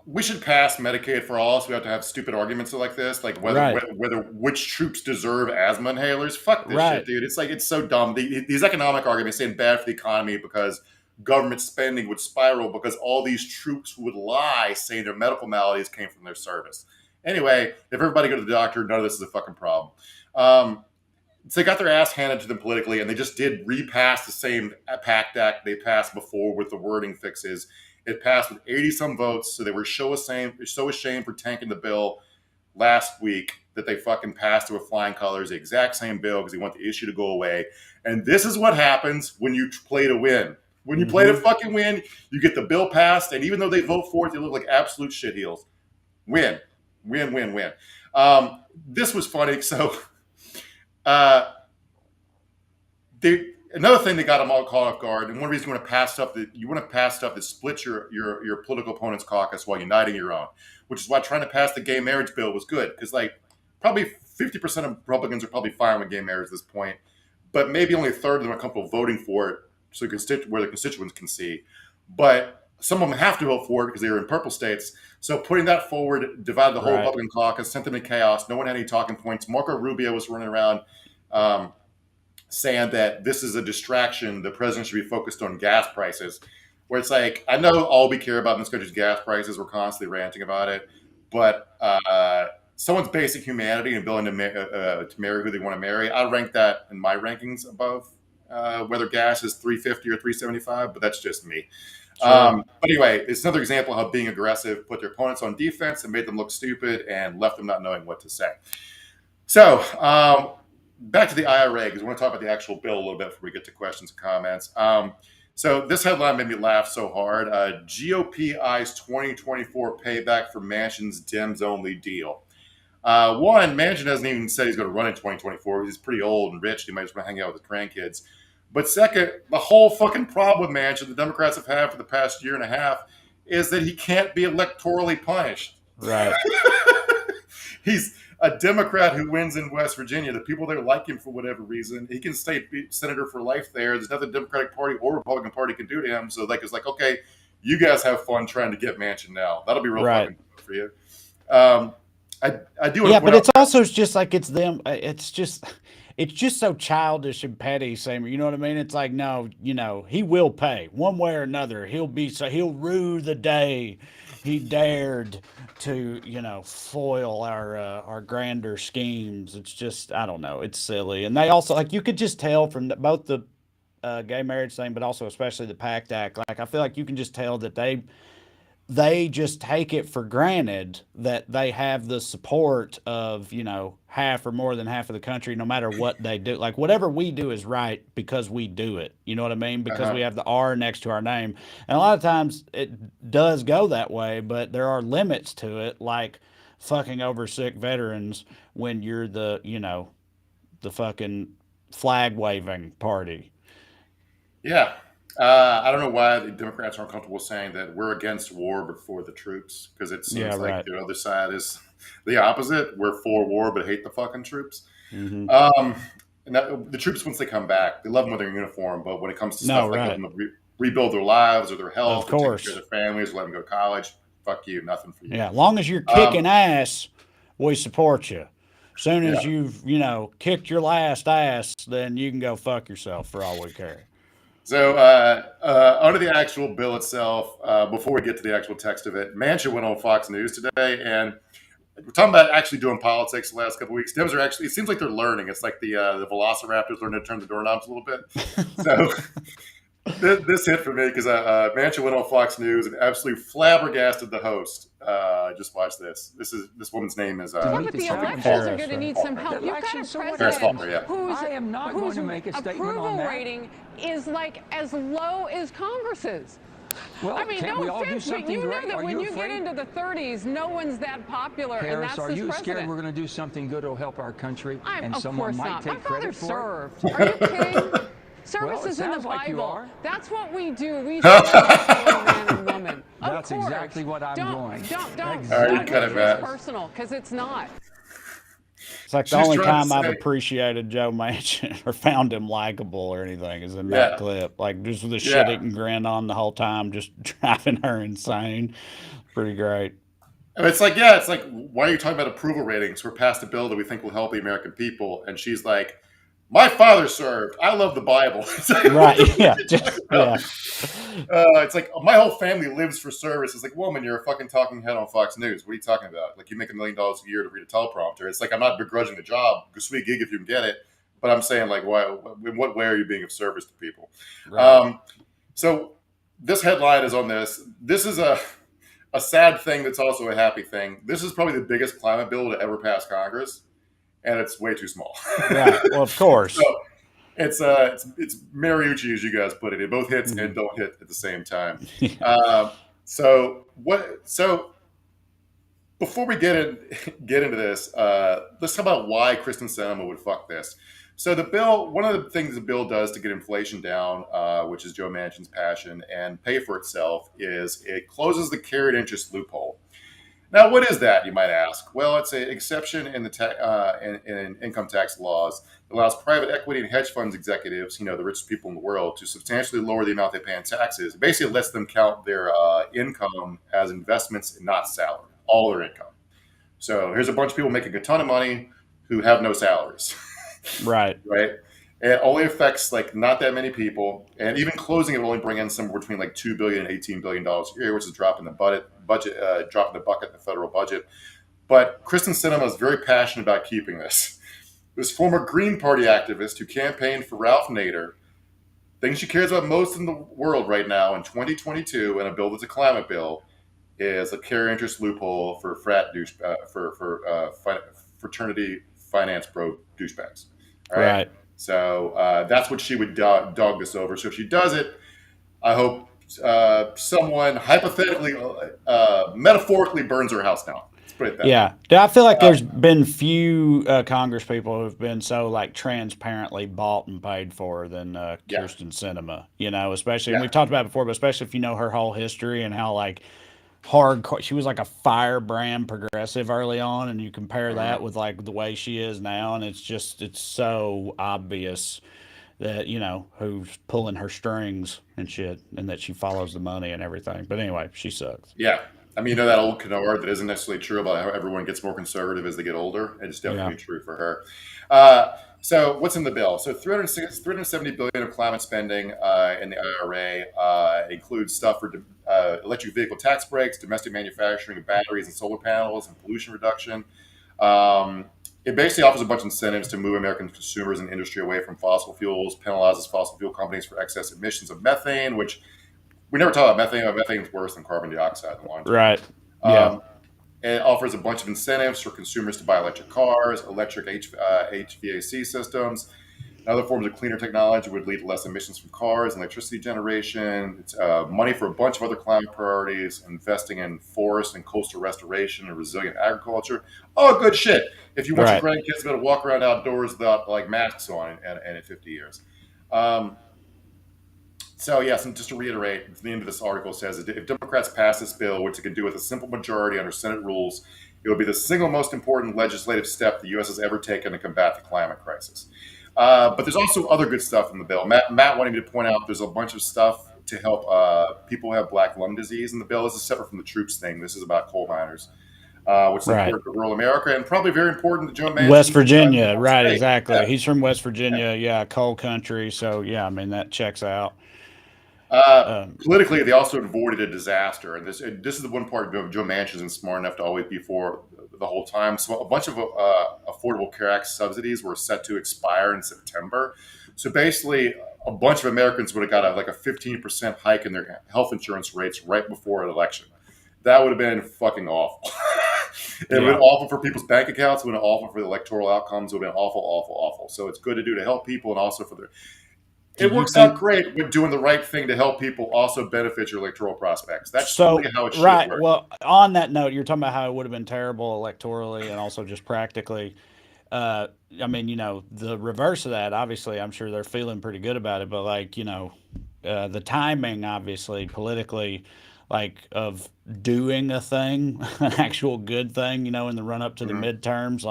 We should pass Medicaid for all, so we have to have stupid arguments like this, like Right. whether which troops deserve asthma inhalers. Fuck this Right. shit, dude. It's like, it's so dumb. These economic arguments saying bad for the economy because government spending would spiral because all these troops would lie saying their medical maladies came from their service. Anyway, if everybody go to the doctor, none of this is a fucking problem. So they got their ass handed to them politically, and they just did repass the same PACT Act they passed before with the wording fixes. It passed with 80-some votes, so they were so ashamed for tanking the bill last week that they fucking passed it with flying colors, the exact same bill, because they want the issue to go away. And this is what happens when you play to win. When you play to fucking win, you get the bill passed, and even though they vote for it, they look like absolute shitheels. Win. This was funny. So another thing that got them all caught off guard, and one reason you want to pass stuff that splits your political opponent's caucus while uniting your own, which is why trying to pass the gay marriage bill was good, because like probably 50% of Republicans are probably fine with gay marriage at this point, but maybe only a third of them are comfortable voting for it, so where the constituents can see. But some of them have to vote for it because they were in purple states. So putting that forward divided the whole Republican caucus, sent them to chaos. No one had any talking points. Marco Rubio was running around saying that this is a distraction. The president should be focused on gas prices, where it's like, I know all we care about in this country is gas prices. We're constantly ranting about it. But someone's basic humanity and ability to marry who they want to marry, I rank that in my rankings above whether gas is $3.50 or $3.75, but that's just me. But anyway, it's another example of how being aggressive put their opponents on defense and made them look stupid and left them not knowing what to say. So back to the IRA, because we want to talk about the actual bill a little bit before we get to questions and comments. So this headline made me laugh so hard. GOP eyes 2024 payback for Manchin's Dems only deal. One, Manchin hasn't even said he's going to run in 2024. He's pretty old and rich. He might just want to hang out with his grandkids. But second, the whole fucking problem with Manchin the Democrats have had for the past year and a half is that he can't be electorally punished. Right. He's a Democrat who wins in West Virginia. The people there like him for whatever reason. He can stay senator for life there. There's nothing the Democratic Party or Republican Party can do to him. So it's like, okay, you guys have fun trying to get Manchin now. That'll be real fucking good for you. Um, I do want Yeah, to point but out. it's also just like it's them. It's just so childish and petty, Samer. You know what I mean? It's like, no, he will pay one way or another. He'll rue the day he dared to, foil our grander schemes. It's just, I don't know. It's silly, and they also like you could just tell from both the gay marriage thing, but also especially the Pact Act. Like I feel like you can just tell that they just take it for granted that they have the support of half or more than half of the country no matter what they do. Like whatever we do is right because we do it, you know what I mean, because we Uh-huh. have the R next to our name. And a lot of times it does go that way, but there are limits to it, like fucking over sick veterans when you're the fucking flag waving party. Yeah. I don't know why the Democrats aren't comfortable saying that we're against war before the troops, because it Yeah, seems like right. the other side is the opposite. We're for war but hate the fucking troops. Hmm. Um, and the troops, once they come back, they love them with their uniform, but when it comes to No, stuff like right. helping them rebuild their lives or their Of health or taking care course. of their families or letting them go to college, fuck you, nothing for you. Yeah, long as you're Um, kicking ass, we support you. Soon as yeah. you've, kicked your last ass, then you can go fuck yourself for all we care. So, under the actual bill itself, before we get to the actual text of it, Manchin went on Fox News today, and we're talking about actually doing politics the last couple of weeks. Dems are actually, it seems like they're learning. It's like the Velociraptors learning to turn the doorknobs a little bit. So, this hit for me because Manchin went on Fox News and absolutely flabbergasted the host. Just watch this. This woman's name is Yeah, but the elections are Harris, going to right? need some help. You've got a Harris president Faulkner, yeah. whose, I am not going whose to make a statement approval on that. rating is like as low as Congress's. Well, I mean, can't no we all do offense, but something you know great? that Are when you you get afraid? into the 30s, no one's that popular, and Harris, that's are this you president. scared we're going to do something good to help our country and Of someone course might not. take My father credit for served. Are you kidding? Service Well, it is in the sounds like you Bible. are. That's what we do. We serve our fellow man and woman. That's of course. exactly what I'm doing. Don't All right, you don't cut make it, this Matt. personal, because it's not. It's like the She's only trying to time I've say, appreciated Joe Manchin or found him likable or anything is in that yeah, clip. Like just with a shit yeah. eating grin on the whole time, just driving her insane. Pretty great. And it's like, yeah, it's like, why are you talking about approval ratings? We're passed a bill that we think will help the American people. And she's like, my father served. I love the Bible. It's like, what Right. the fuck Yeah. are you Just talking about? yeah. It's like, my whole family lives for service. It's like, woman, you're a fucking talking head on Fox News. What are you talking about? Like, you make $1 million a year to read a teleprompter. It's like, I'm not begrudging the job. Sweet gig if you can get it. But I'm saying, like, why? In what way are you being of service to people? Right. So this headline is on this. This is a sad thing that's also a happy thing. This is probably the biggest climate bill to ever pass Congress, and it's way too small. Right. Well, of course. So it's mariucci, as you guys put it. It both hits and don't hit at the same time. Yeah. So before we get into this, let's talk about why Kristen Sinema would fuck this. So the bill, one of the things the bill does to get inflation down, which is Joe Manchin's passion, and pay for itself, is it closes the carried interest loophole. Now, what is that, you might ask? Well, it's an exception in the in income tax laws that allows private equity and hedge funds executives, the richest people in the world, to substantially lower the amount they pay in taxes. It basically lets them count their income as investments and not salary, all their income. So here's a bunch of people making a ton of money who have no salaries. Right. Right? It only affects like not that many people, and even closing it will only bring in somewhere between like $2 billion and $18 billion a year, which is dropping the bucket in the federal budget. But Kristen Sinema is very passionate about keeping this. This former Green Party activist who campaigned for Ralph Nader, thing she cares about most in the world right now in 2022, and a bill that's a climate bill, is a carry interest loophole for fraternity finance bro douchebags. All right. Right. So that's what she would dog this over. So if she does it, I hope someone hypothetically, metaphorically burns her house down. Let's put it that way. Yeah. I feel like there's been few Congress people who've been so like transparently bought and paid for than Yeah. Kirsten Sinema, especially, and Yeah. we've talked about it before, but especially if you know her whole history and how like hardcore she was, like a firebrand progressive early on, and you compare that with like the way she is now, and it's so obvious that who's pulling her strings and shit, and that she follows the money and everything. But anyway, she sucks. Yeah. I mean, you know that old canard that isn't necessarily true about how everyone gets more conservative as they get older. It's definitely true for her. So what's in the bill? So 370 billion of climate spending in the IRA includes stuff for electric vehicle tax breaks, domestic manufacturing of batteries and solar panels, and pollution reduction. It basically offers a bunch of incentives to move American consumers and industry away from fossil fuels, penalizes fossil fuel companies for excess emissions of methane, which we never talk about methane, but methane is worse than carbon dioxide in the long term. Right. Yeah. It offers a bunch of incentives for consumers to buy electric cars, electric HVAC systems, and other forms of cleaner technology would lead to less emissions from cars and electricity generation. It's money for a bunch of other climate priorities, investing in forest and coastal restoration and resilient agriculture. Oh, good shit. If you want your grandkids to be able to walk around outdoors without like masks on and in 50 years. So, yes, and just to reiterate, the end of this article says that if Democrats pass this bill, which it can do with a simple majority under Senate rules, it will be the single most important legislative step the U.S. has ever taken to combat the climate crisis. But there's also other good stuff in the bill. Matt wanted me to point out there's a bunch of stuff to help people who have black lung disease in the bill. This is separate from the troops thing. This is about coal miners, which is important to rural America and probably very important to Joe Manchin. West Virginia, right, exactly. Yeah. He's from West Virginia, coal country. So, yeah, I mean, that checks out. Politically, they also avoided a disaster, and this is the one part Joe Manchin isn't smart enough to always be for the whole time. So a bunch of Affordable Care Act subsidies were set to expire in September. So basically, a bunch of Americans would have got a 15% hike in their health insurance rates right before an election. That would have been fucking awful. It would have been awful for people's bank accounts. It would have been awful for the electoral outcomes. It would have been awful, awful, awful. So it's good to do to help people and also for their. It works out great with doing the right thing to help people also benefit your electoral prospects. That's totally how it should work. Well, on that note, you're talking about how it would have been terrible electorally and also just practically. I mean, the reverse of that, obviously, I'm sure they're feeling pretty good about it. But, the timing, obviously, politically, of doing a thing, an actual good thing, in the run-up to the midterms,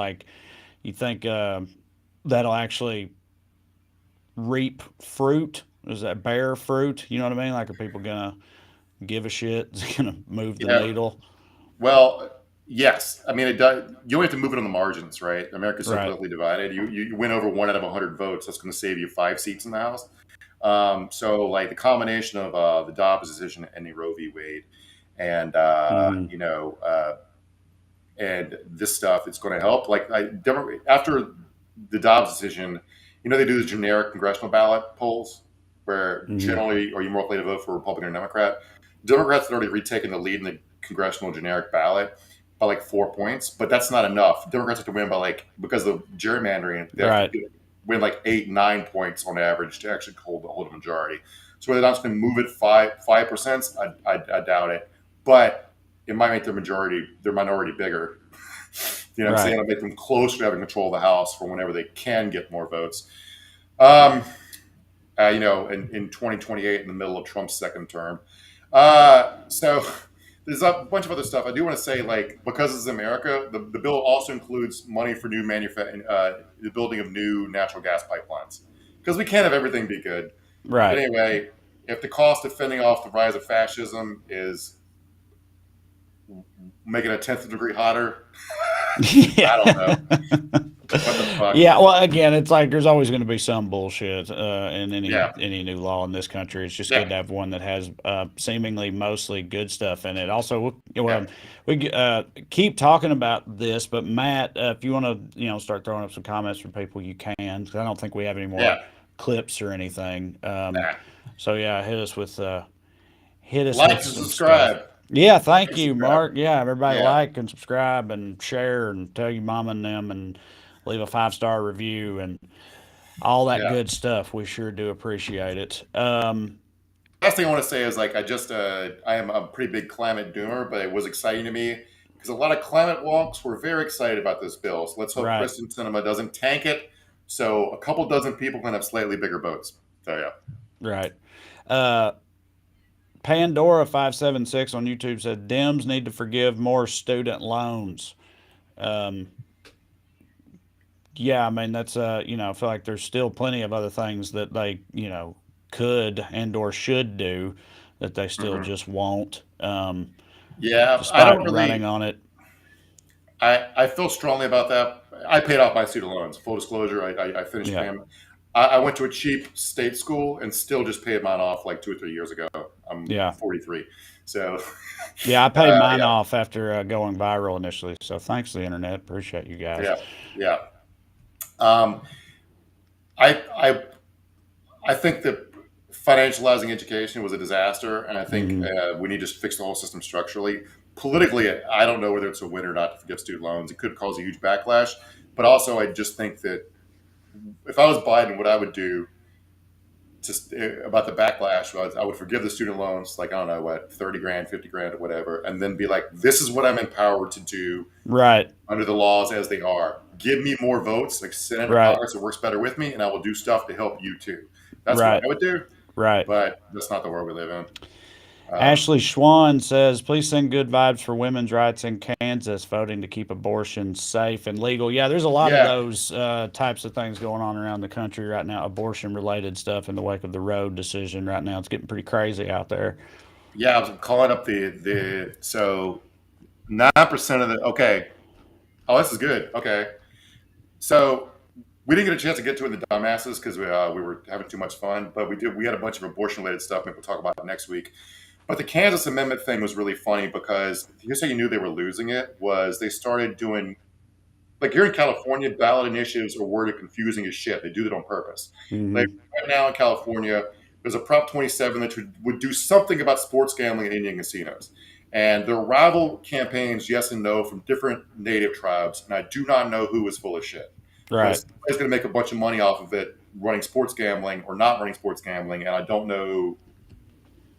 you think that'll actually reap fruit? Is that bear fruit? You know what I mean? Are people gonna give a shit? Is it gonna move the needle? Well, yes. I mean, it does. You only have to move it on the margins, right? America's so politically divided. You win over 1 out of 100 votes. That's going to save you 5 seats in the House. So the combination of the Dobbs decision and the Roe v. Wade, and and this stuff, it's going to help. After the Dobbs decision. They do the generic congressional ballot polls where generally are you more likely to vote for Republican or Democrat. Democrats had already retaken the lead in the congressional generic ballot by 4 points, but that's not enough. Democrats have to win by because of gerrymandering, they have to win 8, 9 points on average to actually hold a majority. So whether that's going to move it 5%, I doubt it. But it might make their minority bigger. You know what I'm saying? It'll make them closer to having control of the House for whenever they can get more votes. In 2028, in the middle of Trump's second term. So there's a bunch of other stuff. I do want to say, because this is America, the bill also includes money for new the building of new natural gas pipelines. Because we can't have everything be good. Right. But anyway, if the cost of fending off the rise of fascism is making a 10th degree hotter, I don't know. What the fuck? Yeah, well, again, it's there's always going to be some bullshit in any new law in this country. It's just good to have one that has seemingly mostly good stuff in it. Also, we keep talking about this, but Matt, if you want to, start throwing up some comments from people, you can. Because I don't think we have any more clips or anything. So hit us with like and subscribe. Stuff. Yeah, thank you, Mark. Yeah, everybody like and subscribe and share and tell your mama and them and leave a 5-star review and all that good stuff. We sure do appreciate it. Last thing I want to say is I am a pretty big climate doomer, but it was exciting to me because a lot of climate wonks were very excited about this bill. So let's hope Kristen Sinema doesn't tank it. So a couple dozen people can have slightly bigger boats. So Right. Pandora 576 on YouTube said Dems need to forgive more student loans. Yeah, I mean that's I feel like there's still plenty of other things that they could and or should do that they still just won't. Yeah, I despite don't running really. on it. I feel strongly about that. I paid off my student loans. Full disclosure, I finished Yeah. paying. I went to a cheap state school and still just paid mine off like 2 or 3 years ago. I'm Yeah. 43, so Yeah, I paid mine yeah, off after going viral initially. So thanks to the internet. Appreciate you guys. yeah, yeah. Um, I I I think that financializing education was a disaster, and I think Hmm. we need to fix the whole system structurally. Politically, I don't know whether it's a win or not to forgive student loans. It could cause a huge backlash, but also I just think that if I was Biden, what I would do just about the backlash was I would forgive the student loans, like I don't know what, 30 grand, 50 grand, or whatever, and then be like, this is what I'm empowered to do Right. under the laws as they are. Give me more votes, like Senate or Right. Congress that works better with me, and I will do stuff to help you too. That's what Right. I would do, Right. but that's not the world we live in. Ashley Schwann says, please send good vibes for women's rights in Kansas, voting to keep abortion safe and legal. Yeah, there's a lot of Yeah, those types of things going on around the country right now, abortion related stuff in the wake of the Roe decision right now. It's getting pretty crazy out there. yeah. I was calling up the so 9% of the okay. Oh, this is good. Okay, so we didn't get a chance to get to it in the dumbasses because we were having too much fun, but we did. We had a bunch of abortion related stuff. Maybe we'll talk about it next week. But the Kansas Amendment thing was really funny because here's how you knew they were losing it was they started doing like here in California, ballot initiatives are worded confusing as shit. They do that on purpose. Like Hmm. right now in California, there's a Prop 27 that would do something about sports gambling and Indian casinos. And there are rival campaigns, yes and no, from different native tribes. And I do not know who is full of shit. Right. Because somebody's going to make a bunch of money off of it running sports gambling or not running sports gambling. And I don't know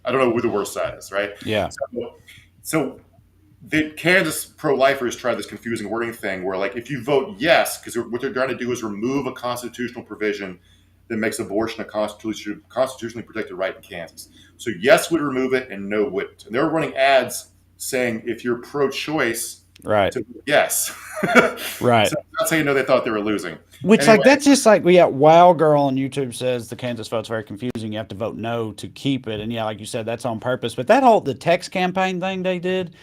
who the worst side is, right? Yeah. So the Kansas pro-lifers tried this confusing wording thing where, like, if you vote yes, because what they're trying to do is remove a constitutional provision that makes abortion a constitutionally protected right in Kansas. So yes would remove it, and no wouldn't. And they were running ads saying if you're pro-choice, Right. to yes. Right. So that's how you know they thought they were losing. Which, Anyway, like, that's just like, yeah, Wow Girl on YouTube says the Kansas vote's very confusing. You have to vote no to keep it. And yeah, like you said, that's on purpose. But that whole, the text campaign thing they did,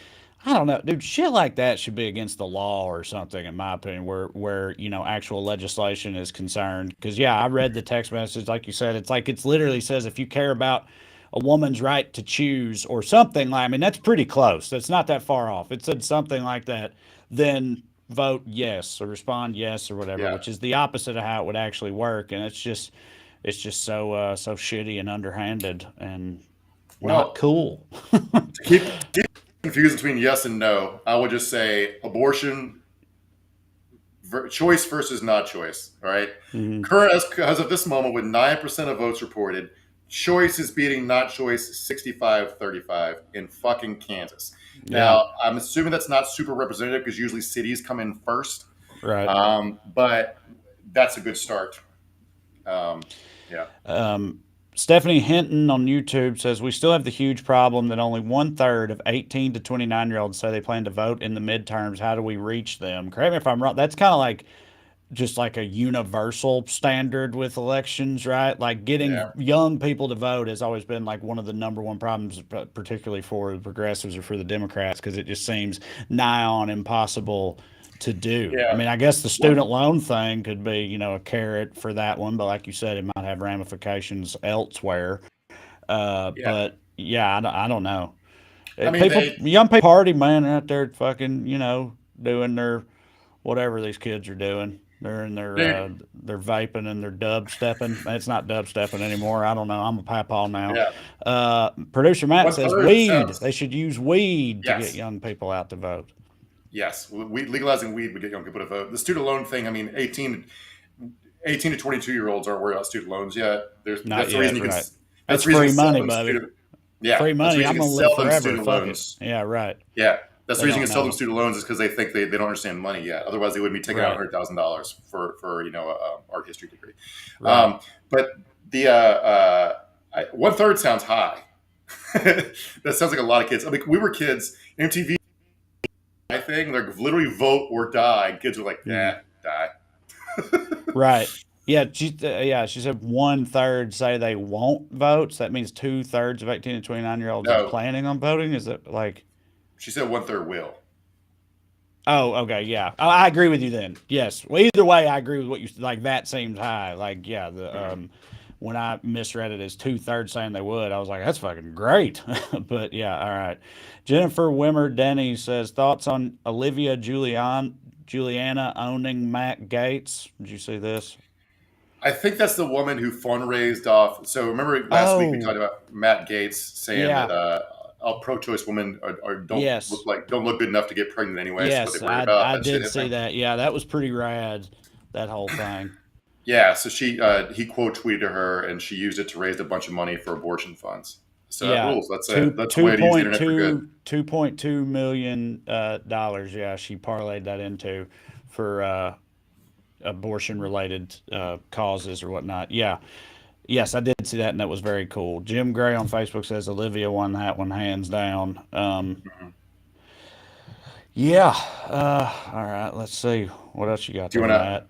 I don't know, dude, shit like that should be against the law or something, in my opinion, where, actual legislation is concerned. Because, yeah, I read the text message, like you said, it's like, it's literally says if you care about a woman's right to choose or something like, I mean, that's pretty close. That's not that far off. It said something like that. Then vote yes or respond yes or whatever, yeah. which is the opposite of how it would actually work. And it's just so shitty and underhanded and Well, not cool. to keep confused between yes and no, I would just say abortion choice versus not choice. All right. Mhm. Current as of this moment, with 9% of votes reported, choice is beating not choice 65-35 in fucking Kansas. Yeah. Now, I'm assuming that's not super representative because usually cities come in first, Right. but that's a good start. Yeah. Stephanie Hinton on YouTube says we still have the huge problem that only 1/3 of 18 to 29-year-olds say they plan to vote in the midterms. How do we reach them? Correct me if I'm wrong. That's kind of like just like a universal standard with elections, right? Like getting Yeah. young people to vote has always been like one of the number one problems, particularly for the progressives or for the Democrats, because it just seems nigh on impossible to do. I Yeah. mean, I guess the student loan thing could be, a carrot for that one, but like you said, it might have ramifications elsewhere. Yeah. But yeah, I don't know. I mean, Young people party, man, out there fucking, doing their whatever these kids are doing. They're in their vaping and their dub stepping. It's not dub stepping anymore. I don't know. I'm a papaw now. yeah. Producer Matt says 1/3 weed. sounds, They should use weed to get yes. young people out to vote. Yes. Legalizing weed would get young people to vote. The student loan thing, I mean, 18 to 22-year-olds aren't worried about student loans yet. Not That's the yet, reason you can. right? That's That's the reason free you sell money, them buddy. student. Yeah, Free that's the money. reason I'm you gonna can live sell them forever. student Fuck it. loans. Yeah, right. Yeah, that's the They reason you don't can sell them know. student loans is because they think they don't understand money yet. Otherwise, they wouldn't be taking out Right. $100,000 for art history degree. Right. But the 1/3 sounds high. That sounds like a lot of kids. I mean, we were kids. MTV thing, like literally vote or die. And kids were like, Mhm. die. Right. Yeah. She said 1/3 say they won't vote. So that means 2/3 of 18 to 29-year-olds are No, planning on voting. Is it like? She said 1/3 will. Oh, okay, yeah. I agree with you then. Yes. Well, either way, I agree with what you like. That seems high. Like, yeah, when I misread it as 2/3 saying they would, I was like, that's fucking great. But yeah, all right. Jennifer Wimmer Denny says thoughts on Olivia Juliana owning Matt Gates. Did you see this? I think that's the woman who fundraised off. So remember last week we Oh, talked about Matt Gates saying that yeah. all pro-choice women Yes. don't look good enough to get pregnant anyway. So what they Yes, worry about I that shit did see happening. that. Yeah, that was pretty rad. That whole thing. Yeah, so he quote tweeted her and she used it to raise a bunch of money for abortion funds. So that Yeah, rules. That's two it. That's a two way to use the point internet for good. two 2.2 million dollars. Yeah, she parlayed that into for abortion related causes or whatnot. Yeah, yes, I did see that, and that was very cool. Jim Gray on Facebook says Olivia won that one hands down. Yeah. All right. Let's see what else you got Do you there, want to? Matt.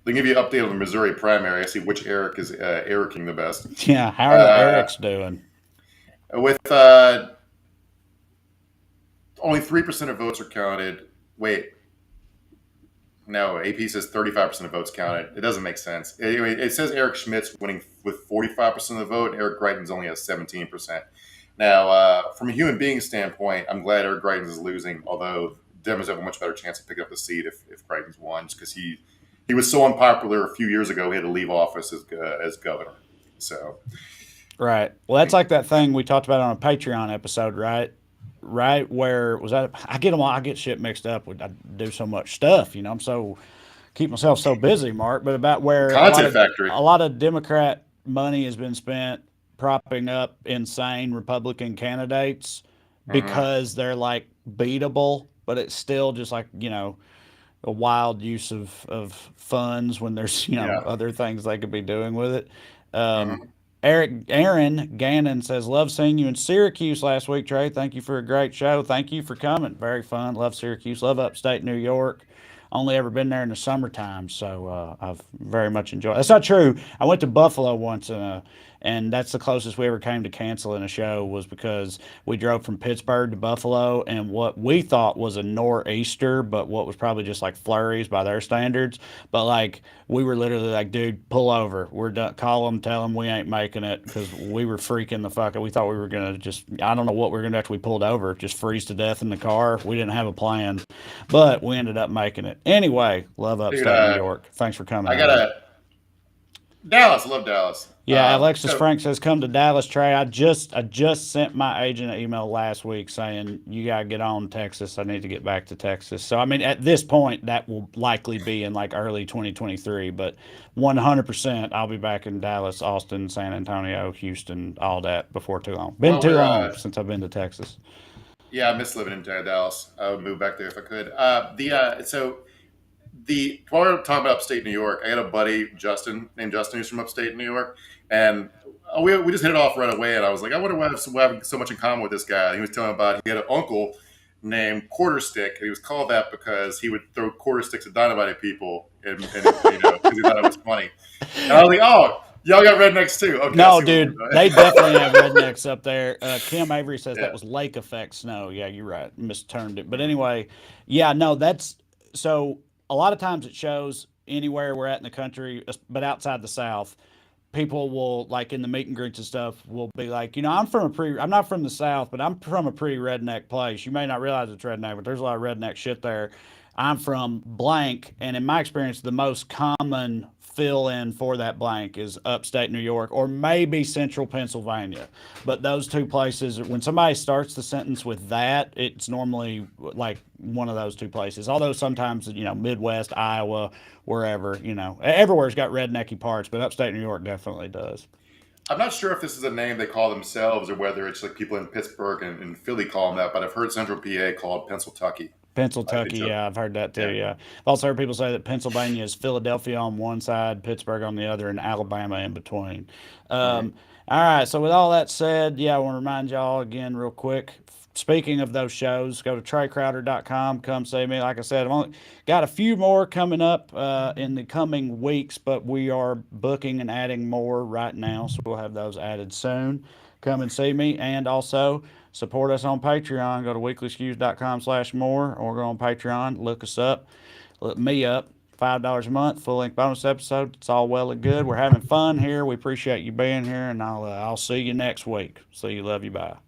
They give you an update on the Missouri primary. I see which Eric is Ericing the best. Yeah. How are the Uh, Erics doing? with only 3% of votes are counted. Wait, no, AP says 35% of votes counted. It doesn't make sense. Anyway, it says Eric Schmidt's winning with 45% of the vote, and Eric Greitens only has 17%. Now, from a human being standpoint, I'm glad Eric Greitens is losing, although Democrats have a much better chance of picking up the seat if Greitens won, because he was so unpopular a few years ago, he had to leave office as governor. So, Right. Well, that's like that thing we talked about on a Patreon episode, right? Right where was that? I get them all. I get shit mixed up. I do so much stuff, I'm so keep myself so busy, Mark. But about where content factory. a lot of Democrat money has been spent propping up insane Republican candidates Mhm. because they're like beatable, but it's still just like a wild use of funds when there's Yeah. other things they could be doing with it. Um, Mhm. Aaron Gannon says, "Love seeing you in Syracuse last week, Trey. Thank you for a great show. Thank you for coming. Very fun. Love Syracuse. Love upstate New York. Only ever been there in the summertime, so I've very much enjoyed. That's not true. I went to Buffalo once, and that's the closest we ever came to canceling a show was because we drove from Pittsburgh to Buffalo, and what we thought was a nor'easter, but what was probably just like flurries by their standards. But like we were literally like, dude, pull over. We're done. Call them, tell them we ain't making it because we were freaking the fuck out. We thought we were gonna just, I don't know what we were gonna do after we pulled over, just freeze to death in the car. We didn't have a plan, but we ended up making it. Anyway, love Dude, upstate New York. Thanks for coming, I Aaron. got Dallas. I love Dallas. Yeah, Alexis So Frank says, "Come to Dallas, Trey." I just sent my agent an email last week saying you gotta get on Texas. I need to get back to Texas. So I mean, at this point, that will likely be in like early 2023. But 100%, I'll be back in Dallas, Austin, San Antonio, Houston, all that before too long. Been while too we're long since I've been to Texas. yeah, I miss living in Dallas. I would move back there if I could. While we're talking about upstate New York, I got a buddy named Justin who's from upstate New York, and we just hit it off right away. And I was like, I wonder why we have so much in common with this guy. And he was telling me about he had an uncle named Quarter Stick, and he was called that because he would throw quarter sticks of dynamite at people, and because he thought it was funny. And I was like, oh. Y'all got rednecks too. Okay, No, dude, they definitely have rednecks up there. Kim Avery says that was lake effect snow. Yeah, you're right. Misturned it. But anyway, yeah, no, that's so a lot of times it shows anywhere we're at in the country, but outside the South, people will like in the meet and greets and stuff will be like, I'm not from the South, but I'm from a pretty redneck place. You may not realize it's redneck, but there's a lot of redneck shit there. I'm from blank, and in my experience, the most common fill in for that blank is upstate New York or maybe central Pennsylvania. But those two places, when somebody starts the sentence with that, it's normally like one of those two places. Although sometimes, Midwest, Iowa, wherever, everywhere's got rednecky parts, but upstate New York definitely does. I'm not sure if this is a name they call themselves or whether it's like people in Pittsburgh and Philly call them that, but I've heard Central PA called Pennsyltucky. Pennsyltucky, yeah, I've heard that too. Yeah, I've also heard people say that Pennsylvania is Philadelphia on one side, Pittsburgh on the other, and Alabama in between. All right, so with all that said, yeah, I want to remind y'all again, real quick. Speaking of those shows, go to TreyCrowder.com. Come see me. Like I said, I've only got a few more coming up in the coming weeks, but we are booking and adding more right now, so we'll have those added soon. come and see me, and also support us on Patreon. Go to weeklyskews.com/more, or go on Patreon, look us up, look me up. $5 a month, full-length bonus episode. It's all well and good. We're having fun here. We appreciate you being here, and I'll see you next week. See you. Love you. Bye.